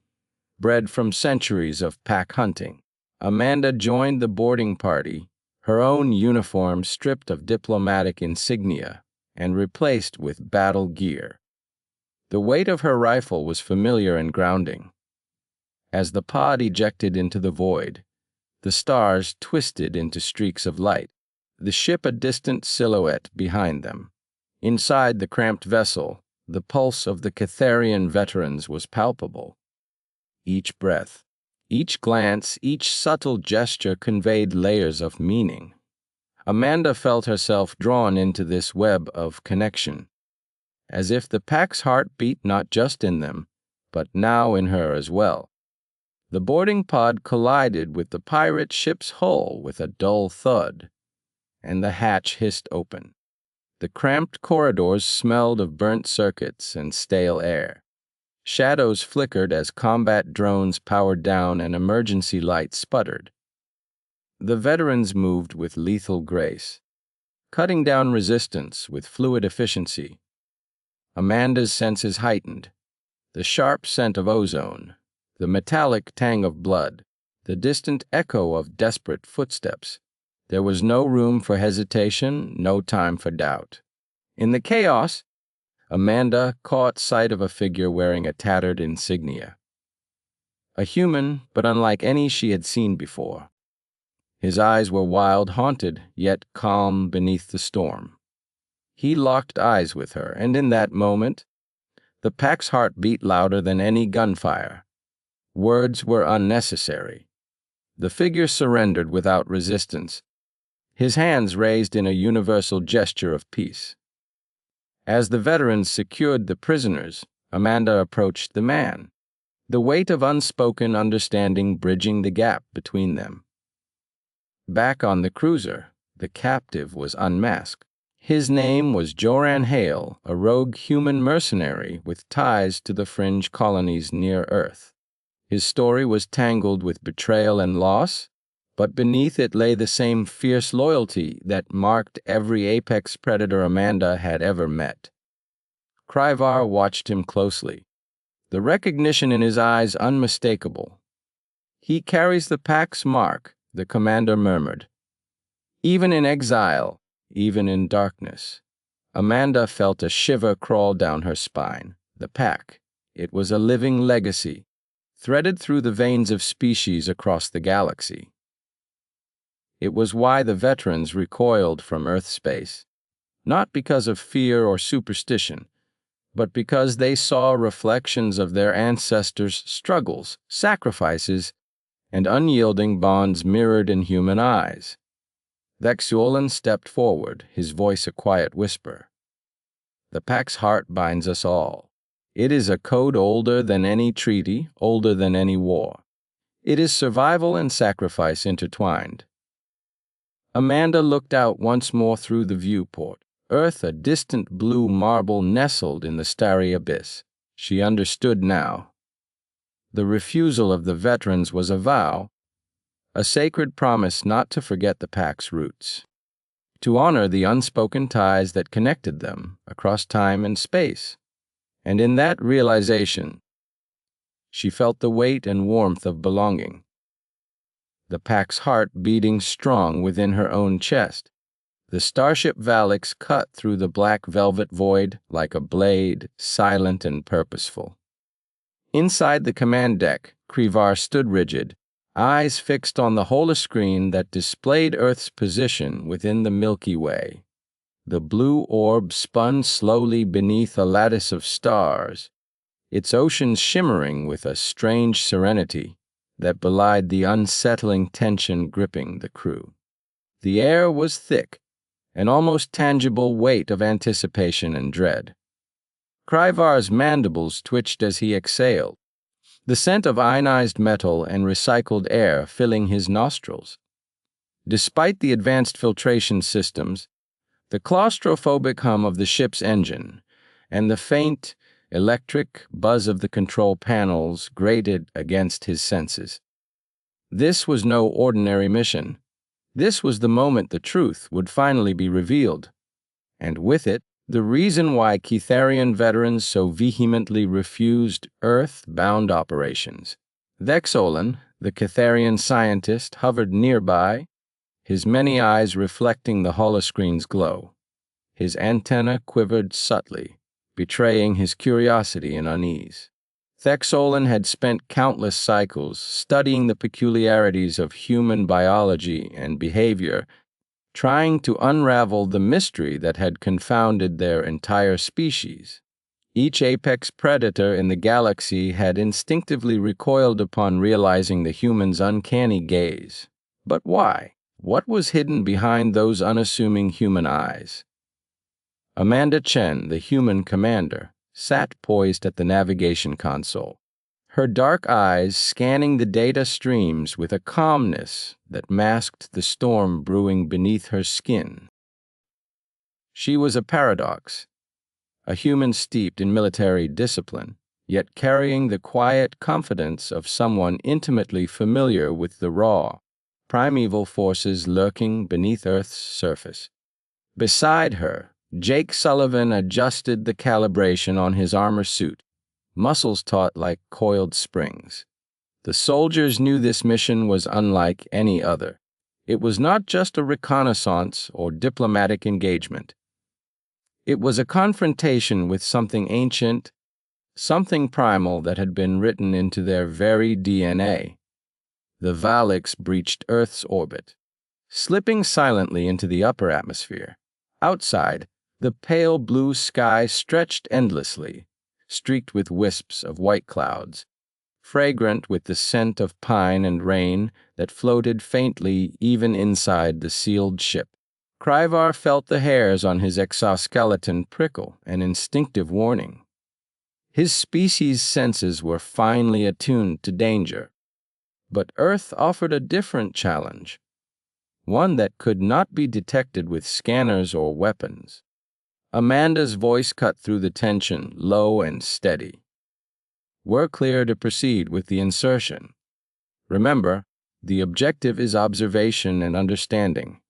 bred from centuries of pack hunting. Amanda joined the boarding party, her own uniform stripped of diplomatic insignia and replaced with battle gear. The weight of her rifle was familiar and grounding. As the pod ejected into the void, the stars twisted into streaks of light, the ship a distant silhouette behind them. Inside the cramped vessel, the pulse of the Kytharian veterans was palpable. Each breath, each glance, each subtle gesture conveyed layers of meaning. Amanda felt herself drawn into this web of connection, as if the pack's heart beat not just in them, but now in her as well. The boarding pod collided with the pirate ship's hull with a dull thud, and the hatch hissed open. The cramped corridors smelled of burnt circuits and stale air. Shadows flickered as combat drones powered down and emergency lights sputtered. The veterans moved with lethal grace, cutting down resistance with fluid efficiency. Amanda's senses heightened. The sharp scent of ozone, the metallic tang of blood, the distant echo of desperate footsteps. There was no room for hesitation, no time for doubt. In the chaos, Amanda caught sight of a figure wearing a tattered insignia. A human, but unlike any she had seen before. His eyes were wild, haunted, yet calm beneath the storm. He locked eyes with her, and in that moment, the pack's heart beat louder than any gunfire. Words were unnecessary. The figure surrendered without resistance, his hands raised in a universal gesture of peace. As the veterans secured the prisoners, Amanda approached the man, the weight of unspoken understanding bridging the gap between them. Back on the cruiser, the captive was unmasked. His name was Joran Hale, a rogue human mercenary with ties to the fringe colonies near Earth. His story was tangled with betrayal and loss, but beneath it lay the same fierce loyalty that marked every apex predator Amanda had ever met. Kry'var watched him closely, the recognition in his eyes unmistakable. "He carries the pack's mark," the commander murmured. Even in exile, even in darkness, Amanda felt a shiver crawl down her spine. The pack, it was a living legacy, threaded through the veins of species across the galaxy. It was why the veterans recoiled from Earth space, not because of fear or superstition, but because they saw reflections of their ancestors' struggles, sacrifices, and unyielding bonds mirrored in human eyes. Thexolan stepped forward, his voice a quiet whisper. "The pack's heart binds us all. It is a code older than any treaty, older than any war. It is survival and sacrifice intertwined." Amanda looked out once more through the viewport. Earth, a distant blue marble nestled in the starry abyss. She understood now. The refusal of the veterans was a vow, a sacred promise not to forget the pack's roots. to honor the unspoken ties that connected them across time and space. And in that realization, she felt the weight and warmth of belonging, the pack's heart beating strong within her own chest. The starship Vel'Tharax cut through the black velvet void like a blade, silent and purposeful. Inside the command deck, Kry'var stood rigid, eyes fixed on the holoscreen that displayed Earth's position within the Milky Way. The blue orb spun slowly beneath a lattice of stars, its oceans shimmering with a strange serenity that belied the unsettling tension gripping the crew. The air was thick, an almost tangible weight of anticipation and dread. Kry'var's mandibles twitched as he exhaled, the scent of ionized metal and recycled air filling his nostrils. Despite the advanced filtration systems, the claustrophobic hum of the ship's engine and the faint, electric buzz of the control panels grated against his senses. This was no ordinary mission. This was the moment the truth would finally be revealed, and with it, the reason why Kytharian veterans so vehemently refused Earth-bound operations. Vel'Tharax, the Kytharian scientist, hovered nearby, his many eyes reflecting the holoscreen's glow. His antenna quivered subtly, betraying his curiosity and unease. Vel'Tharax had spent countless cycles studying the peculiarities of human biology and behavior, trying to unravel the mystery that had confounded their entire species. Each apex predator in the galaxy had instinctively recoiled upon realizing the human's uncanny gaze. But why? What was hidden behind those unassuming human eyes? Amanda Chen, the human commander, sat poised at the navigation console, her dark eyes scanning the data streams with a calmness that masked the storm brewing beneath her skin. She was a paradox, a human steeped in military discipline, yet carrying the quiet confidence of someone intimately familiar with the raw, primeval forces lurking beneath Earth's surface. Beside her, Jake Sullivan adjusted the calibration on his armor suit, muscles taut like coiled springs. The soldiers knew this mission was unlike any other. It was not just a reconnaissance or diplomatic engagement. It was a confrontation with something ancient, something primal that had been written into their very DNA. The Vel'Tharax breached Earth's orbit, slipping silently into the upper atmosphere. Outside, the pale blue sky stretched endlessly, streaked with wisps of white clouds, fragrant with the scent of pine and rain that floated faintly even inside the sealed ship. Kry'var felt the hairs on his exoskeleton prickle, an instinctive warning. His species' senses were finely attuned to danger. But Earth offered a different challenge, one that could not be detected with scanners or weapons. Amanda's voice cut through the tension, low and steady. We're clear to proceed with the insertion. Remember, the objective is observation and understanding.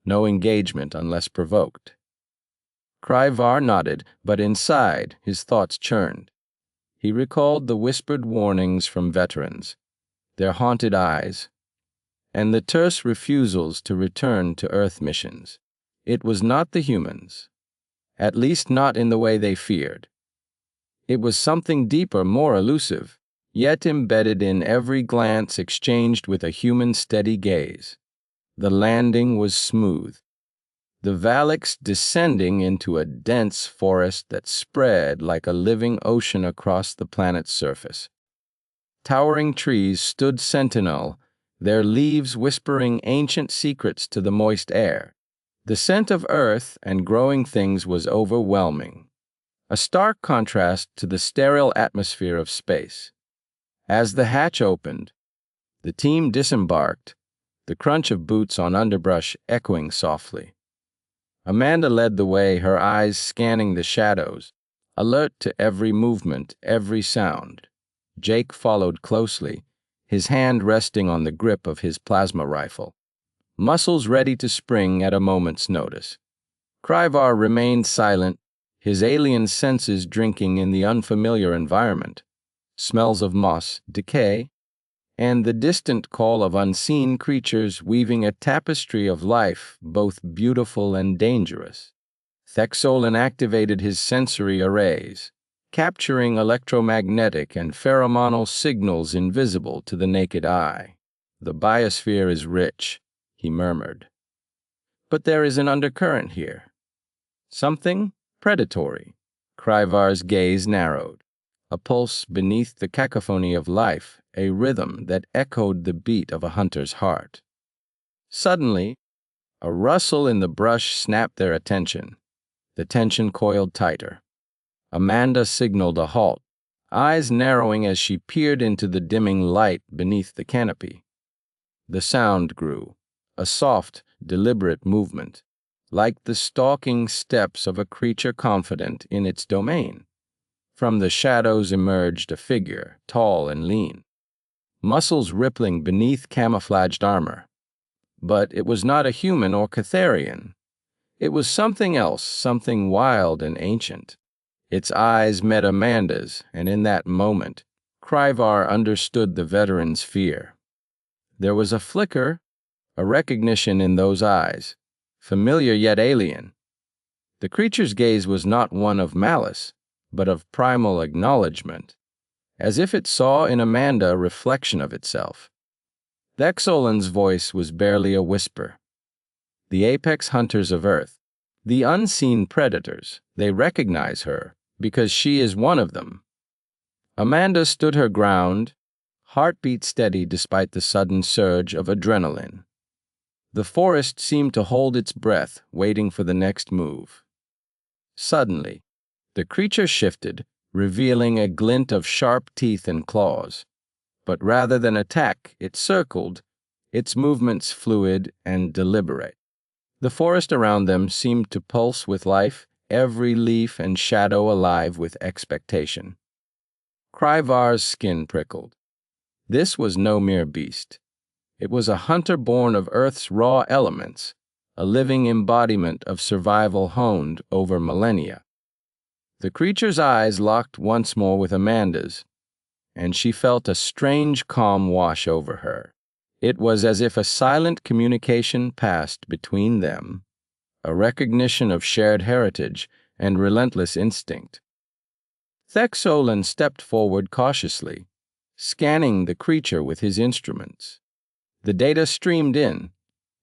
No engagement unless provoked. Kry'var nodded, but inside his thoughts churned. He recalled the whispered warnings from veterans, their haunted eyes, and the terse refusals to return to Earth missions. It was not the humans, at least not in the way they feared. It was something deeper, more elusive, yet embedded in every glance exchanged with a human steady gaze. The landing was smooth, the Vel'Tharax descending into a dense forest that spread like a living ocean across the planet's surface. Towering trees stood sentinel, their leaves whispering ancient secrets to the moist air. The scent of earth and growing things was overwhelming, a stark contrast to the sterile atmosphere of space. As the hatch opened, the team disembarked, the crunch of boots on underbrush echoing softly. Amanda led the way, her eyes scanning the shadows, alert to every movement, every sound. Jake followed closely, his hand resting on the grip of his plasma rifle. muscles ready to spring at a moment's notice. Kry'var remained silent, his alien senses drinking in the unfamiliar environment. Smells of moss, decay, and the distant call of unseen creatures weaving a tapestry of life, both beautiful and dangerous. Thexolin activated his sensory arrays, capturing electromagnetic and pheromonal signals invisible to the naked eye. "The biosphere is rich," he murmured. "But there is an undercurrent here. Something predatory." Kry'var's gaze narrowed. A pulse beneath the cacophony of life, a rhythm that echoed the beat of a hunter's heart. Suddenly, a rustle in the brush snapped their attention. The tension coiled tighter. Amanda signaled a halt, eyes narrowing as she peered into the dimming light beneath the canopy. The sound grew, a soft, deliberate movement, like the stalking steps of a creature confident in its domain. From the shadows emerged a figure, tall and lean, muscles rippling beneath camouflaged armor. But it was not a human or Kytharian. It was something else, something wild and ancient. Its eyes met Amanda's, and in that moment, Kry'var understood the veteran's fear. There was a flicker, a recognition in those eyes, familiar yet alien. The creature's gaze was not one of malice, but of primal acknowledgement, as if it saw in Amanda a reflection of itself. Thexolin's voice was barely a whisper. "The apex hunters of Earth, the unseen predators, they recognize her because she is one of them." Amanda stood her ground, heartbeat steady despite the sudden surge of adrenaline. The forest seemed to hold its breath, waiting for the next move. Suddenly, the creature shifted, revealing a glint of sharp teeth and claws. But rather than attack, it circled, its movements fluid and deliberate. The forest around them seemed to pulse with life, every leaf and shadow alive with expectation. Kry'var's skin prickled. This was no mere beast. It was a hunter born of Earth's raw elements, a living embodiment of survival honed over millennia. The creature's eyes locked once more with Amanda's, and she felt a strange calm wash over her. It was as if a silent communication passed between them, a recognition of shared heritage and relentless instinct. Thexolin stepped forward cautiously, scanning the creature with his instruments. The data streamed in,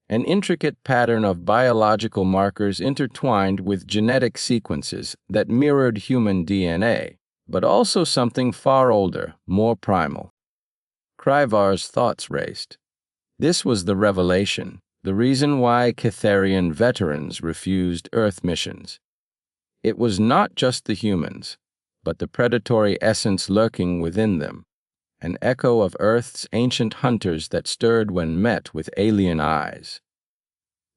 an intricate pattern of biological markers intertwined with genetic sequences that mirrored human DNA, but also something far older, more primal. Kry'var's thoughts raced. This was the revelation, the reason why Kytharian veterans refused Earth missions. It was not just the humans, but the predatory essence lurking within them, an echo of Earth's ancient hunters that stirred when met with alien eyes.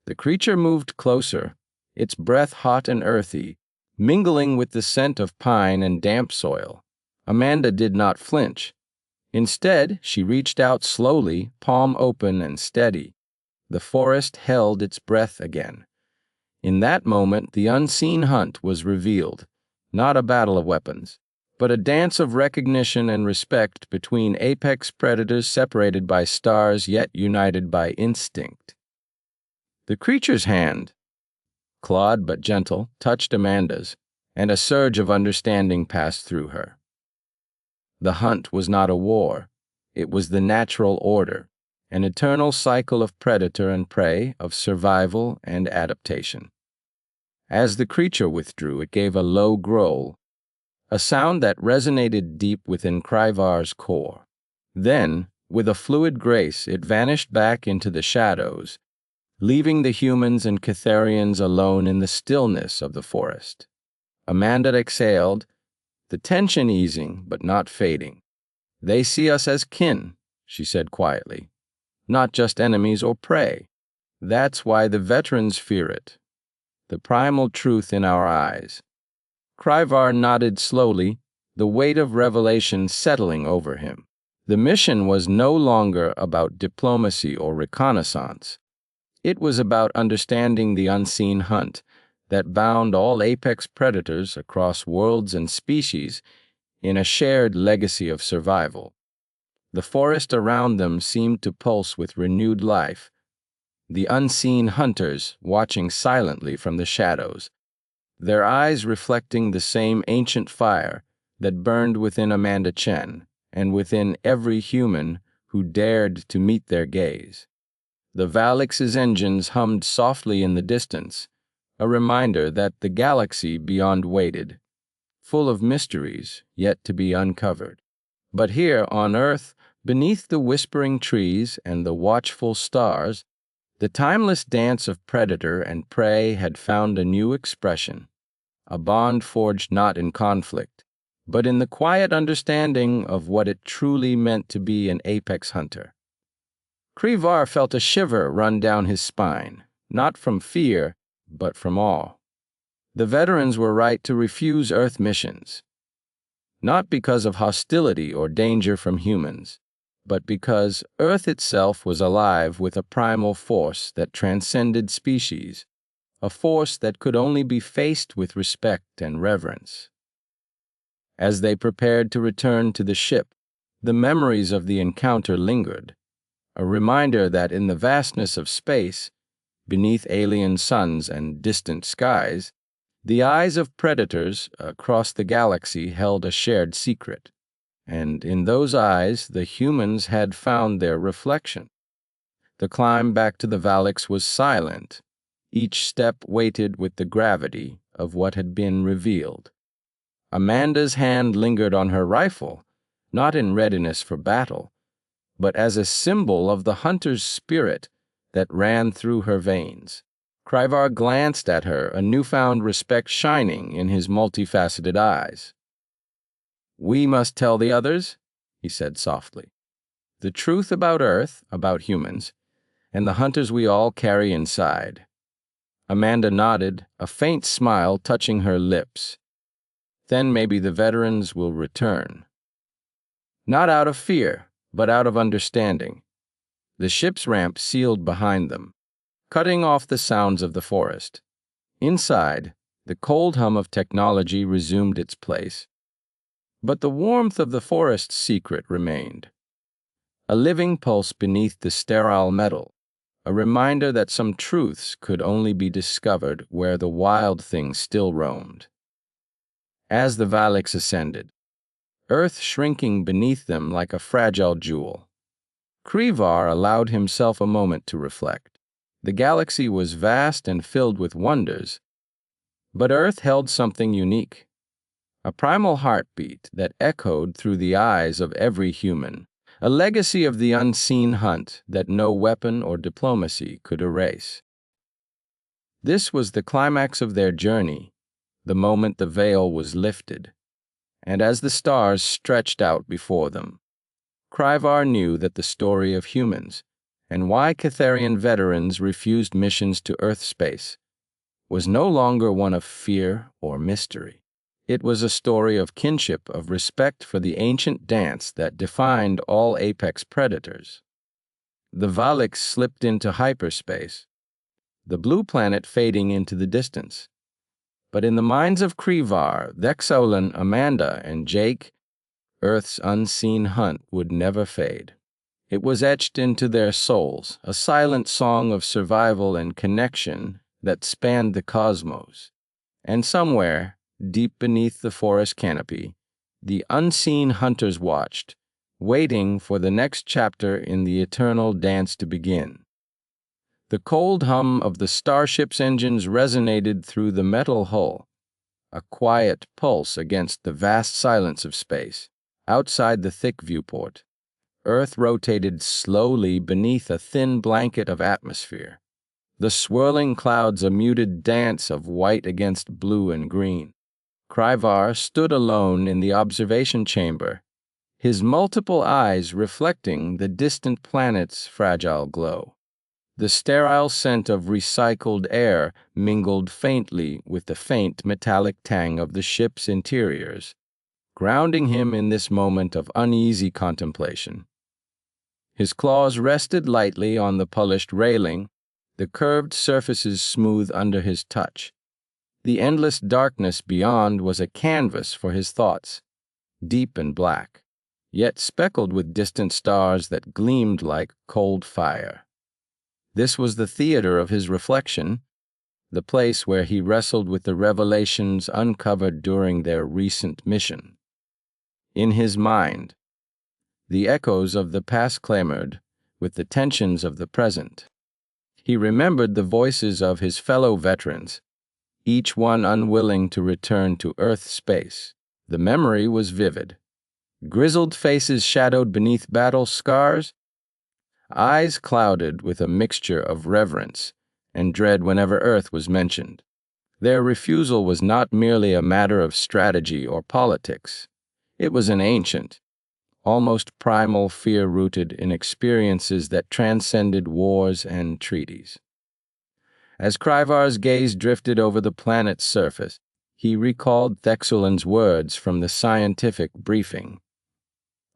The creature moved closer, its breath hot and earthy, mingling with the scent of pine and damp soil. Amanda did not flinch. Instead, she reached out slowly, palm open and steady. The forest held its breath again. In that moment, the unseen hunt was revealed, not a battle of weapons, but a dance of recognition and respect between apex predators separated by stars yet united by instinct. The creature's hand, clawed but gentle, touched Amanda's, and a surge of understanding passed through her. The hunt was not a war. It was the natural order, an eternal cycle of predator and prey, of survival and adaptation. As the creature withdrew, it gave a low growl, a sound that resonated deep within Kry'var's core. Then, with a fluid grace, it vanished back into the shadows, leaving the humans and Kytharians alone in the stillness of the forest. Amanda exhaled, the tension easing but not fading. "They see us as kin," she said quietly, "not just enemies or prey. That's why the veterans fear it. The primal truth in our eyes." Kry'var nodded slowly, the weight of revelation settling over him. The mission was no longer about diplomacy or reconnaissance. It was about understanding the unseen hunt that bound all apex predators across worlds and species in a shared legacy of survival. The forest around them seemed to pulse with renewed life, the unseen hunters watching silently from the shadows, their eyes reflecting the same ancient fire that burned within Amanda Chen and within every human who dared to meet their gaze. The Vel'Tharex's engines hummed softly in the distance, a reminder that the galaxy beyond waited, full of mysteries yet to be uncovered. But here on Earth, beneath the whispering trees and the watchful stars, the timeless dance of predator and prey had found a new expression, a bond forged not in conflict, but in the quiet understanding of what it truly meant to be an apex hunter. Kry'var felt a shiver run down his spine, not from fear, but from awe. The veterans were right to refuse Earth missions, not because of hostility or danger from humans, but because Earth itself was alive with a primal force that transcended species, a force that could only be faced with respect and reverence. As they prepared to return to the ship, the memories of the encounter lingered, a reminder that in the vastness of space, beneath alien suns and distant skies, the eyes of predators across the galaxy held a shared secret, and in those eyes the humans had found their reflection. The climb back to the Vel'Tharax was silent, each step weighted with the gravity of what had been revealed. Amanda's hand lingered on her rifle, not in readiness for battle, but as a symbol of the hunter's spirit that ran through her veins. Kry'var glanced at her, a newfound respect shining in his multifaceted eyes. "We must tell the others," he said softly. "The truth about Earth, about humans, and the hunters we all carry inside." Amanda nodded, a faint smile touching her lips. "Then maybe the veterans will return. Not out of fear, but out of understanding." The ship's ramp sealed behind them, cutting off the sounds of the forest. Inside, the cold hum of technology resumed its place. But the warmth of the forest's secret remained. A living pulse beneath the sterile metal, a reminder that some truths could only be discovered where the wild things still roamed. As the Vel'Tharax ascended, Earth shrinking beneath them like a fragile jewel, Kry'var allowed himself a moment to reflect. The galaxy was vast and filled with wonders, but Earth held something unique, a primal heartbeat that echoed through the eyes of every human, a legacy of the unseen hunt that no weapon or diplomacy could erase. This was the climax of their journey, the moment the veil was lifted, and as the stars stretched out before them, Kry'var knew that the story of humans, and why Kytharian veterans refused missions to Earth space, was no longer one of fear or mystery. It was a story of kinship, of respect for the ancient dance that defined all apex predators. The Vel'Tharax slipped into hyperspace, the blue planet fading into the distance. But in the minds of Kry'var, Vel'Tharax, Amanda, and Jake, Earth's unseen hunt would never fade. It was etched into their souls, a silent song of survival and connection that spanned the cosmos. And somewhere, deep beneath the forest canopy, the unseen hunters watched, waiting for the next chapter in the eternal dance to begin. The cold hum of the starship's engines resonated through the metal hull, a quiet pulse against the vast silence of space. Outside the thick viewport, Earth rotated slowly beneath a thin blanket of atmosphere, the swirling clouds a muted dance of white against blue and green. Kry'var stood alone in the observation chamber, his multiple eyes reflecting the distant planet's fragile glow. The sterile scent of recycled air mingled faintly with the faint metallic tang of the ship's interiors, grounding him in this moment of uneasy contemplation. His claws rested lightly on the polished railing, the curved surfaces smooth under his touch. The endless darkness beyond was a canvas for his thoughts, deep and black, yet speckled with distant stars that gleamed like cold fire. This was the theater of his reflection, the place where he wrestled with the revelations uncovered during their recent mission. In his mind, the echoes of the past clamored with the tensions of the present. He remembered the voices of his fellow veterans, each one unwilling to return to Earth space. The memory was vivid. Grizzled faces shadowed beneath battle scars, eyes clouded with a mixture of reverence and dread whenever Earth was mentioned. Their refusal was not merely a matter of strategy or politics. It was an ancient, almost primal fear rooted in experiences that transcended wars and treaties. As Kry'var's gaze drifted over the planet's surface, he recalled Thexulin's words from the scientific briefing,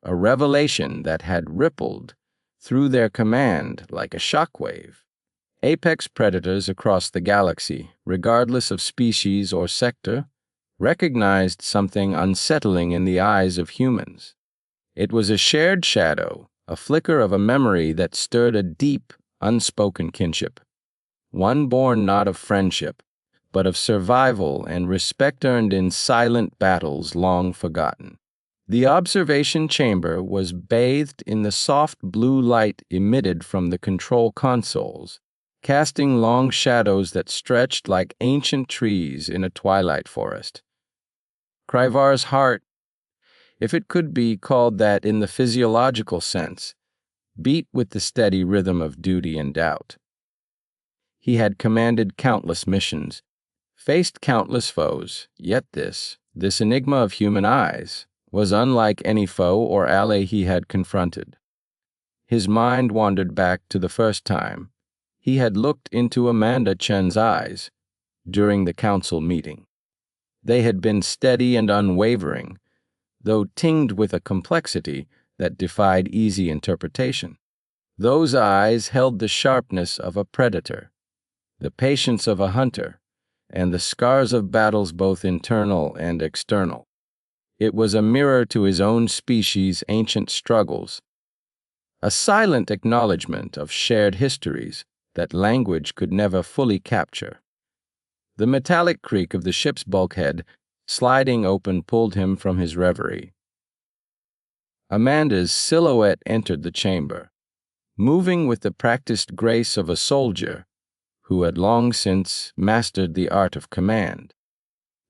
a revelation that had rippled through their command like a shockwave. Apex predators across the galaxy, regardless of species or sector, recognized something unsettling in the eyes of humans. It was a shared shadow, a flicker of a memory that stirred a deep, unspoken kinship, one born not of friendship, but of survival and respect earned in silent battles long forgotten. The observation chamber was bathed in the soft blue light emitted from the control consoles, casting long shadows that stretched like ancient trees in a twilight forest. Kry'var's heart, if it could be called that in the physiological sense, beat with the steady rhythm of duty and doubt. He had commanded countless missions, faced countless foes, yet this enigma of human eyes, was unlike any foe or ally he had confronted. His mind wandered back to the first time he had looked into Amanda Chen's eyes during the council meeting. They had been steady and unwavering, though tinged with a complexity that defied easy interpretation. Those eyes held the sharpness of a predator, the patience of a hunter, and the scars of battles both internal and external. It was a mirror to his own species' ancient struggles, a silent acknowledgement of shared histories that language could never fully capture. The metallic creak of the ship's bulkhead sliding open pulled him from his reverie. Amanda's silhouette entered the chamber, moving with the practiced grace of a soldier who had long since mastered the art of command.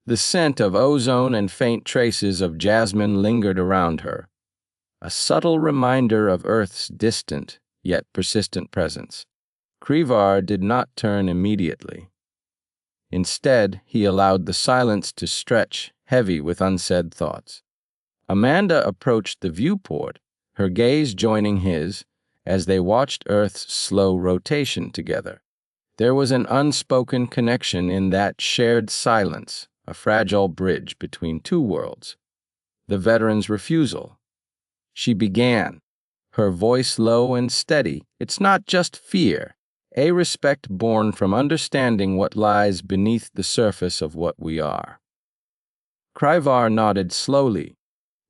The scent of ozone and faint traces of jasmine lingered around her, a subtle reminder of Earth's distant yet persistent presence. Kry'var did not turn immediately. Instead, he allowed the silence to stretch, heavy with unsaid thoughts. Amanda approached the viewport, her gaze joining his as they watched Earth's slow rotation together. There was an unspoken connection in that shared silence, a fragile bridge between two worlds. The veteran's refusal. She began, her voice low and steady. It's not just fear, a respect born from understanding what lies beneath the surface of what we are. Kry'var nodded slowly,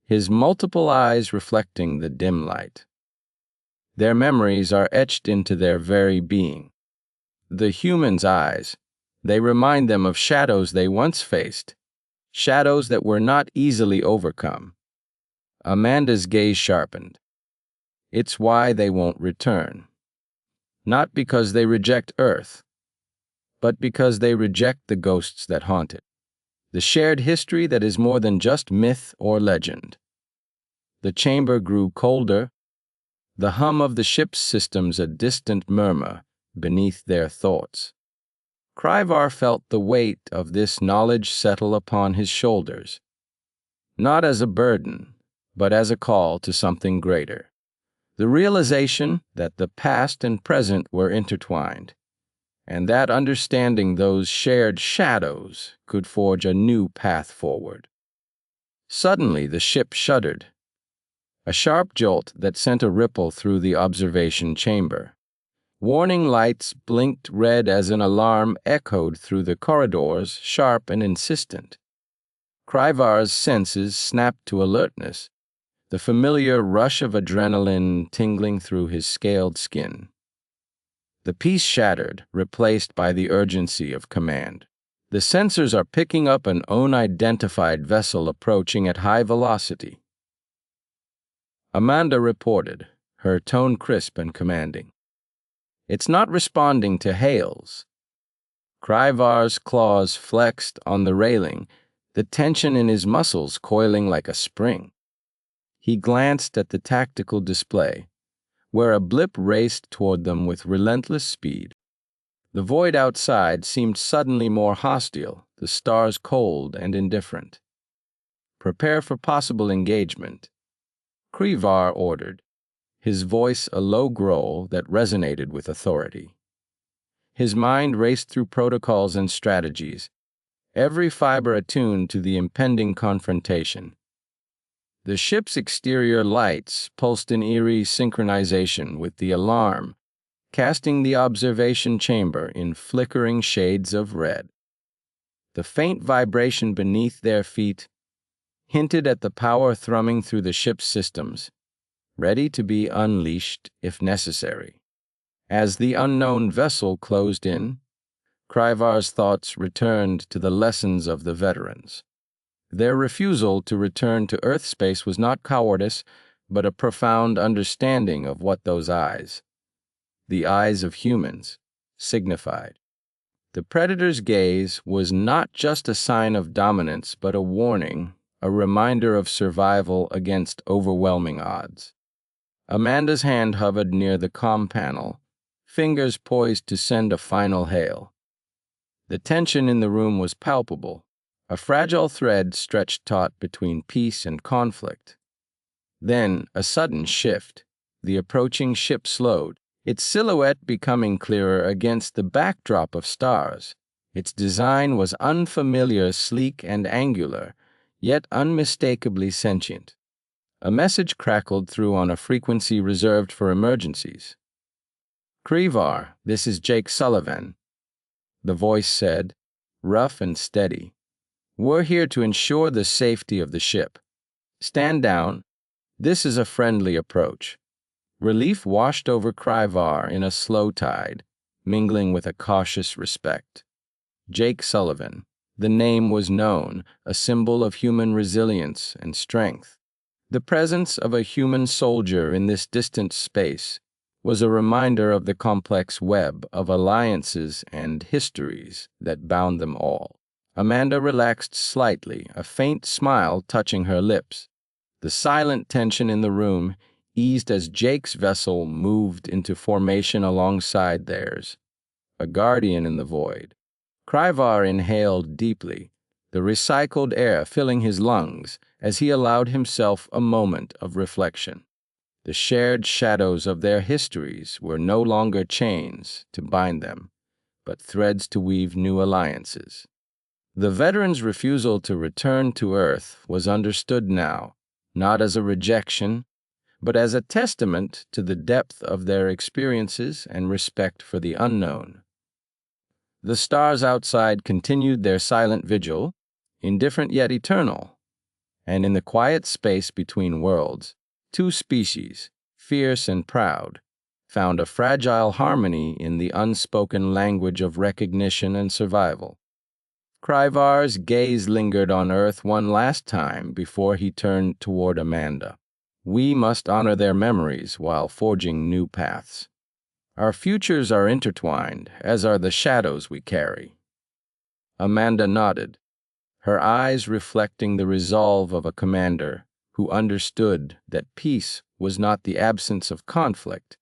his multiple eyes reflecting the dim light. Their memories are etched into their very being. The human's eyes, they remind them of shadows they once faced, shadows that were not easily overcome. Amanda's gaze sharpened. It's why they won't return. Not because they reject Earth, but because they reject the ghosts that haunt it, the shared history that is more than just myth or legend. The chamber grew colder, the hum of the ship's systems a distant murmur beneath their thoughts. Kry'var felt the weight of this knowledge settle upon his shoulders, not as a burden, but as a call to something greater. The realization that the past and present were intertwined, and that understanding those shared shadows could forge a new path forward. Suddenly the ship shuddered, a sharp jolt that sent a ripple through the observation chamber. Warning lights blinked red as an alarm echoed through the corridors, sharp and insistent. Kry'var's senses snapped to alertness, the familiar rush of adrenaline tingling through his scaled skin. The peace shattered, replaced by the urgency of command. The sensors are picking up an unidentified vessel approaching at high velocity. Amanda reported, her tone crisp and commanding. It's not responding to hails. Kry'var's claws flexed on the railing, the tension in his muscles coiling like a spring. He glanced at the tactical display, where a blip raced toward them with relentless speed. The void outside seemed suddenly more hostile, the stars cold and indifferent. Prepare for possible engagement, Kry'var ordered, his voice a low growl that resonated with authority. His mind raced through protocols and strategies, every fiber attuned to the impending confrontation. The ship's exterior lights pulsed in eerie synchronization with the alarm, casting the observation chamber in flickering shades of red. The faint vibration beneath their feet hinted at the power thrumming through the ship's systems, ready to be unleashed if necessary. As the unknown vessel closed in, Kry'var's thoughts returned to the lessons of the veterans. Their refusal to return to Earth space was not cowardice, but a profound understanding of what those eyes, the eyes of humans, signified. The predator's gaze was not just a sign of dominance, but a warning, a reminder of survival against overwhelming odds. Amanda's hand hovered near the comm panel, fingers poised to send a final hail. The tension in the room was palpable, a fragile thread stretched taut between peace and conflict. Then, a sudden shift. The approaching ship slowed, its silhouette becoming clearer against the backdrop of stars. Its design was unfamiliar, sleek and angular, yet unmistakably sentient. A message crackled through on a frequency reserved for emergencies. "Kry'var, this is Jake Sullivan," the voice said, rough and steady. "We're here to ensure the safety of the ship. Stand down. This is a friendly approach." Relief washed over Kry'var in a slow tide, mingling with a cautious respect. Jake Sullivan. The name was known, a symbol of human resilience and strength. The presence of a human soldier in this distant space was a reminder of the complex web of alliances and histories that bound them all. Amanda relaxed slightly, a faint smile touching her lips. The silent tension in the room eased as Jake's vessel moved into formation alongside theirs, a guardian in the void. Kry'var inhaled deeply, the recycled air filling his lungs as he allowed himself a moment of reflection. The shared shadows of their histories were no longer chains to bind them, but threads to weave new alliances. The veterans' refusal to return to Earth was understood now, not as a rejection, but as a testament to the depth of their experiences and respect for the unknown. The stars outside continued their silent vigil, indifferent yet eternal, and in the quiet space between worlds, two species, fierce and proud, found a fragile harmony in the unspoken language of recognition and survival. Kry'var's gaze lingered on Earth one last time before he turned toward Amanda. "We must honor their memories while forging new paths. Our futures are intertwined, as are the shadows we carry." Amanda nodded, her eyes reflecting the resolve of a commander who understood that peace was not the absence of conflict,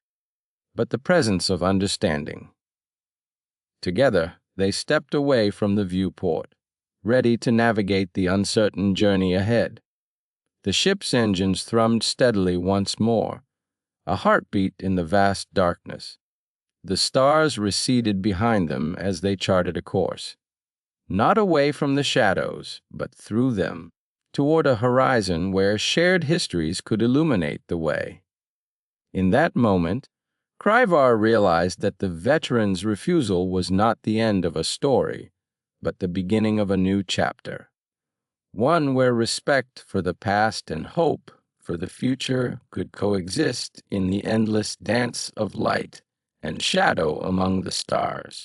but the presence of understanding. Together, they stepped away from the viewport, ready to navigate the uncertain journey ahead. The ship's engines thrummed steadily once more, a heartbeat in the vast darkness. The stars receded behind them as they charted a course, not away from the shadows, but through them, toward a horizon where shared histories could illuminate the way. In that moment, Kry'var realized that the veteran's refusal was not the end of a story, but the beginning of a new chapter. One where respect for the past and hope for the future could coexist in the endless dance of light and shadow among the stars.